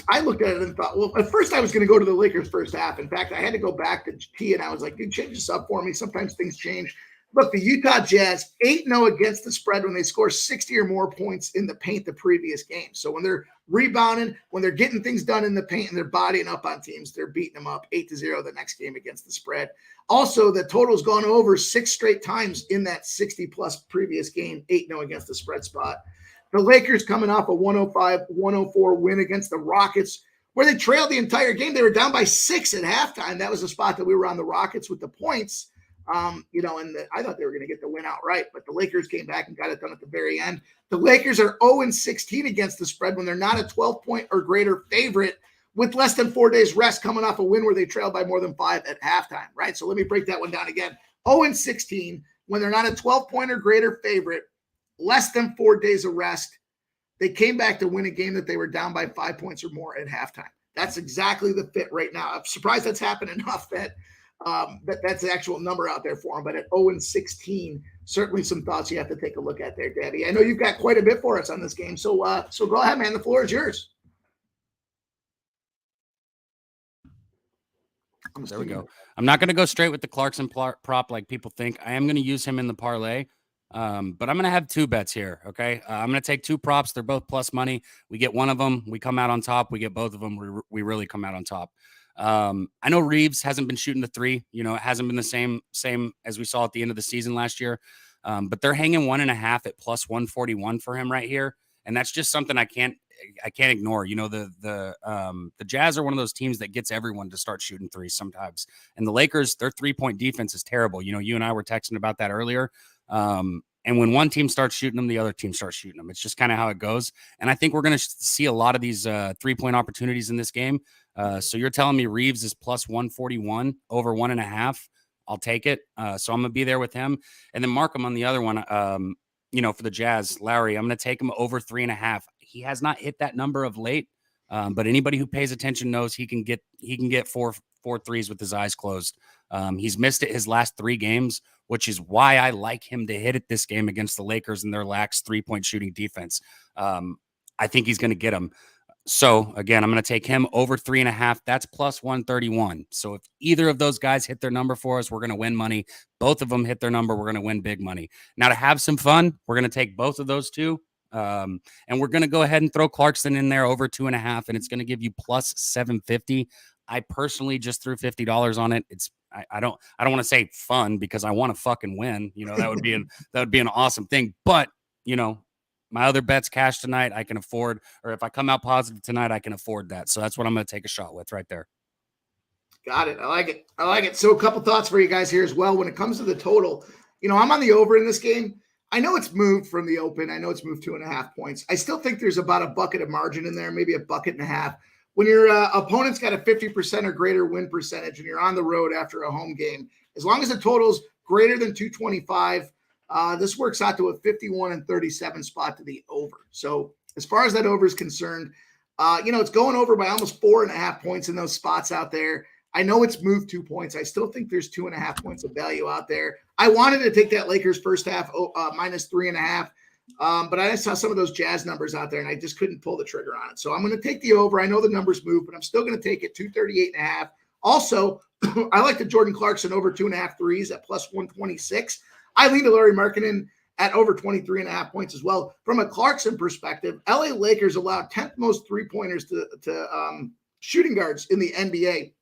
I looked at it and thought, well, at first I was going to go to the Lakers first half. In fact, I had to go back to T and I was like, dude, change this up for me. Sometimes things change. Look, the Utah Jazz 8-0 against the spread when they score 60 or more points in the paint the previous game. So when they're rebounding, when they're getting things done in the paint and they're bodying up on teams, they're beating them up 8-0 the next game against the spread. Also, the total's gone over 6 straight times in that 60-plus previous game, 8-0 against the spread spot. The Lakers coming off a 105-104 win against the Rockets, where they trailed the entire game. They were down by 6 at halftime. That was the spot that we were on the Rockets with the points. I thought they were going to get the win outright, but the Lakers came back and got it done at the very end. The Lakers are 0-16 against the spread when they're not a 12-point or greater favorite with less than 4 days rest, coming off a win where they trailed by more than 5 at halftime, right? So let me break that one down again. 0-16 when they're not a 12-point or greater favorite, less than 4 days of rest. They came back to win a game that they were down by 5 points or more at halftime. That's exactly the fit right now. I'm surprised that's happened enough that That's the actual number out there for him. But at 0-16, certainly some thoughts you have to take a look at there, Daddy. I know you've got quite a bit for us on this game, so go ahead, man. The floor is yours. There we go. I'm not going to go straight with the Clarkson prop like people think. I am going to use him in the parlay, but I'm going to have two bets here, okay? I'm going to take two props. They're both plus money. We get one of them, we come out on top. We get both of them, we really come out on top. I know Reeves hasn't been shooting the three. You know, it hasn't been the same as we saw at the end of the season last year, but they're hanging 1.5 at plus 141 for him right here, and that's just something I can't ignore. You know, the Jazz are one of those teams that gets everyone to start shooting threes sometimes. And the Lakers, their 3-point defense is terrible. You know, you and I were texting about that earlier. And when one team starts shooting them, the other team starts shooting them. It's just kind of how it goes. And I think we're going to see a lot of these 3-point opportunities in this game. So you're telling me Reeves is plus 141 over 1.5. I'll take it. So I'm going to be there with him. And then Markham on the other one, you know, for the Jazz, Lowry, I'm going to take him over 3.5. He has not hit that number of late, but anybody who pays attention knows he can get four threes with his eyes closed. He's missed it his last 3 games, which is why I like him to hit it this game against the Lakers and their lax 3-point shooting defense. I think he's going to get them. So again, I'm going to take him over 3.5. That's plus 131. So if either of those guys hit their number for us, we're going to win money. Both of them hit their number, we're going to win big money. Now, to have some fun, we're going to take both of those two. And we're going to go ahead and throw Clarkson in there over 2.5, and it's going to give you plus 750. I personally just threw $50 on it. I don't want to say fun because I want to fucking win. You know, that would be an awesome thing. But, you know, my other bets cash tonight, I can afford, or if I come out positive tonight, I can afford that. So that's what I'm going to take a shot with right there. Got it. I like it. So a couple thoughts for you guys here as well. When it comes to the total, you know, I'm on the over in this game. I know it's moved from the open. I know it's moved 2.5 points. I still think there's about a bucket of margin in there, maybe a bucket and a half. When your opponent's got a 50% or greater win percentage and you're on the road after a home game, as long as the total's greater than 225, this works out to a 51-37 spot to the over. So as far as that over is concerned, you know, it's going over by almost 4.5 points in those spots out there. I know it's moved 2 points. I still think there's 2.5 points of value out there. I wanted to take that Lakers first half minus 3.5. But I saw some of those Jazz numbers out there, and I just couldn't pull the trigger on it. So I'm going to take the over. I know the numbers move, but I'm still going to take it, 238.5. Also, I like the Jordan Clarkson over 2.5 threes at plus 126. I lean to Larry Markkinen at over 23.5 points as well. From a Clarkson perspective, LA Lakers allowed 10th most three-pointers to shooting guards in the NBA.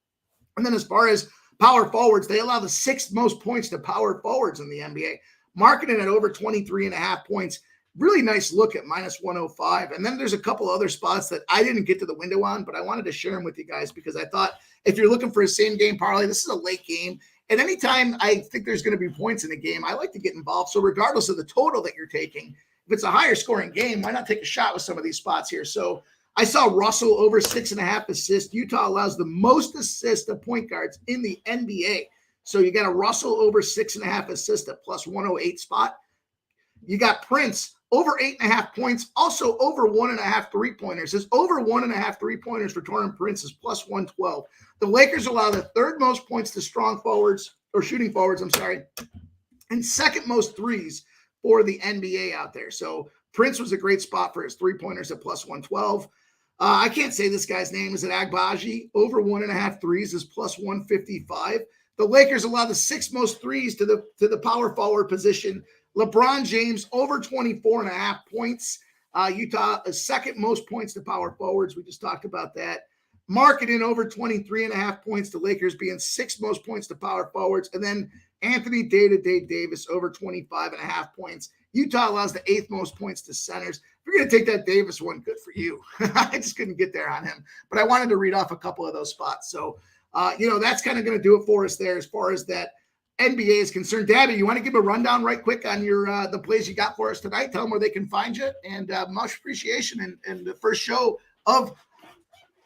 And then as far as power forwards, they allow the 6th most points to power forwards in the NBA. Markkinen at over 23.5 points. Really nice look at minus 105. And then there's a couple other spots that I didn't get to the window on, but I wanted to share them with you guys because I thought if you're looking for a same game parlay, this is a late game. And anytime I think there's going to be points in the game, I like to get involved. So regardless of the total that you're taking, if it's a higher scoring game, why not take a shot with some of these spots here? So I saw Russell over 6.5 assists. Utah allows the most assists of point guards in the NBA. So you got a Russell over 6.5 assists at plus 108 spot. You got Prince over 8.5 points, also over 1.5 3-pointers. His over 1.5 3-pointers for Taurean Prince is plus 112. The Lakers allow the 3rd most points to strong forwards, or shooting forwards, and 2nd most threes for the NBA out there. So Prince was a great spot for his 3-pointers at plus 112. I can't say this guy's name. Is it Agbaji? Over 1.5 threes is plus 155. The Lakers allow the 6th most threes to the power forward position. LeBron James over 24.5 points. Utah, 2nd most points to power forwards. We just talked about that. Markkinen over 23.5 points. The Lakers being 6th most points to power forwards. And then Anthony Davis over 25.5 points. Utah allows the 8th most points to centers. If you're going to take that Davis one, good for you. I just couldn't get there on him. But I wanted to read off a couple of those spots. So, you know, that's kind of going to do it for us there as far as that NBA is concerned. Daddy, you want to give a rundown right quick on your the plays you got for us tonight? Tell them where they can find you. And much appreciation in the first show of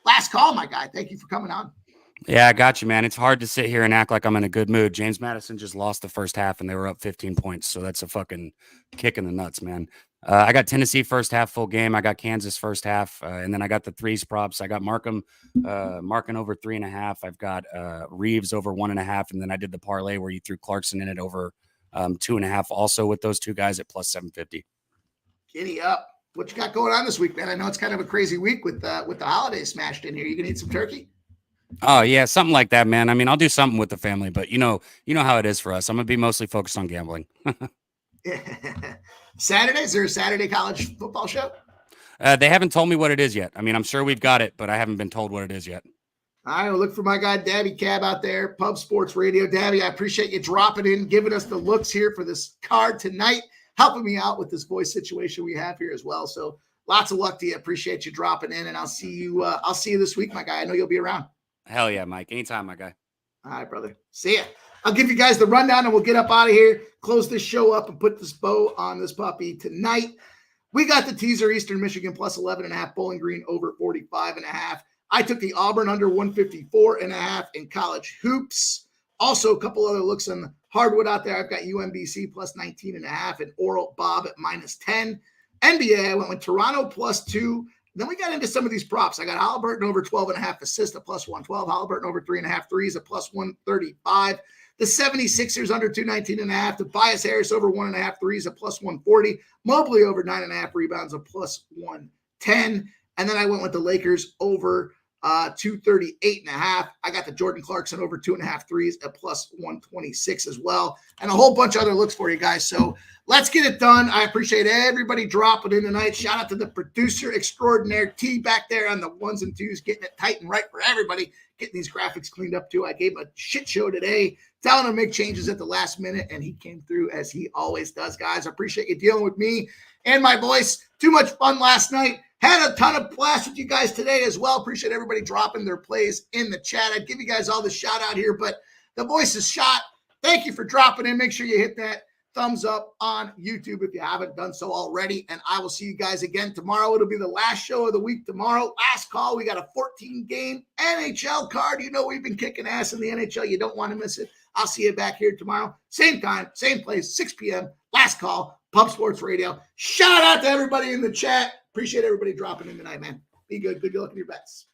Last Call, my guy. Thank you for coming on. Yeah, I got you, man. It's hard to sit here and act like I'm in a good mood. James Madison just lost the first half and they were up 15 points. So that's a fucking kick in the nuts, man. I got Tennessee first half full game. I got Kansas first half, and then I got the threes props. I got Markham Marking over 3.5. I've got Reeves over 1.5, and then I did the parlay where you threw Clarkson in it over 2.5. Also with those two guys at plus 750. Giddy up! What you got going on this week, man? I know it's kind of a crazy week with the holidays smashed in here. You gonna eat some turkey? Oh yeah, something like that, man. I mean, I'll do something with the family, but you know how it is for us. I'm gonna be mostly focused on gambling. Saturday? Is there a Saturday college football show? They haven't told me what it is yet. I mean, I'm sure we've got it, but I haven't been told what it is yet. All right, well, look for my guy, Dabby Cab, out there, Pub Sports Radio. Dabby, I appreciate you dropping in, giving us the looks here for this card tonight, helping me out with this voice situation we have here as well. So lots of luck to you. Appreciate you dropping in, and I'll see you this week, my guy. I know you'll be around. Hell yeah, Mike. Anytime, my guy. All right, brother. See ya. I'll give you guys the rundown, and we'll get up out of here, close this show up, and put this bow on this puppy tonight. We got the teaser Eastern Michigan plus 11.5, Bowling Green over 45.5. I took the Auburn under 154.5 in college hoops. Also, a couple other looks on the hardwood out there. I've got UMBC plus 19.5 and Oral Bob at minus 10. NBA, I went with Toronto plus 2. Then we got into some of these props. I got Halliburton over 12.5 assists at plus 112. Halliburton over 3.5 threes at plus 135. The 76ers under 219.5. Tobias Harris over 1.5 threes at plus 140. Mobley over 9.5 rebounds at plus 110. And then I went with the Lakers over 238.5. I got the Jordan Clarkson over 2.5 threes at plus 126 as well. And a whole bunch of other looks for you guys. So let's get it done. I appreciate everybody dropping in tonight. Shout out to the producer extraordinaire T back there on the ones and twos, getting it tight and right for everybody, getting these graphics cleaned up too. I gave him a shit show today, telling him to make changes at the last minute, and he came through as he always does, guys. I appreciate you dealing with me and my voice. Too much fun last night. Had a ton of blast with you guys today as well. Appreciate everybody dropping their plays in the chat. I'd give you guys all the shout out here, but the voice is shot. Thank you for dropping in. Make sure you hit that thumbs up on YouTube if you haven't done so already. And I will see you guys again tomorrow. It'll be the last show of the week tomorrow. Last call. We got a 14-game NHL card. You know we've been kicking ass in the NHL. You don't want to miss it. I'll see you back here tomorrow. Same time, same place, 6 p.m. Last call, Pub Sports Radio. Shout out to everybody in the chat. Appreciate everybody dropping in tonight, man. Be good. Good luck in your bets.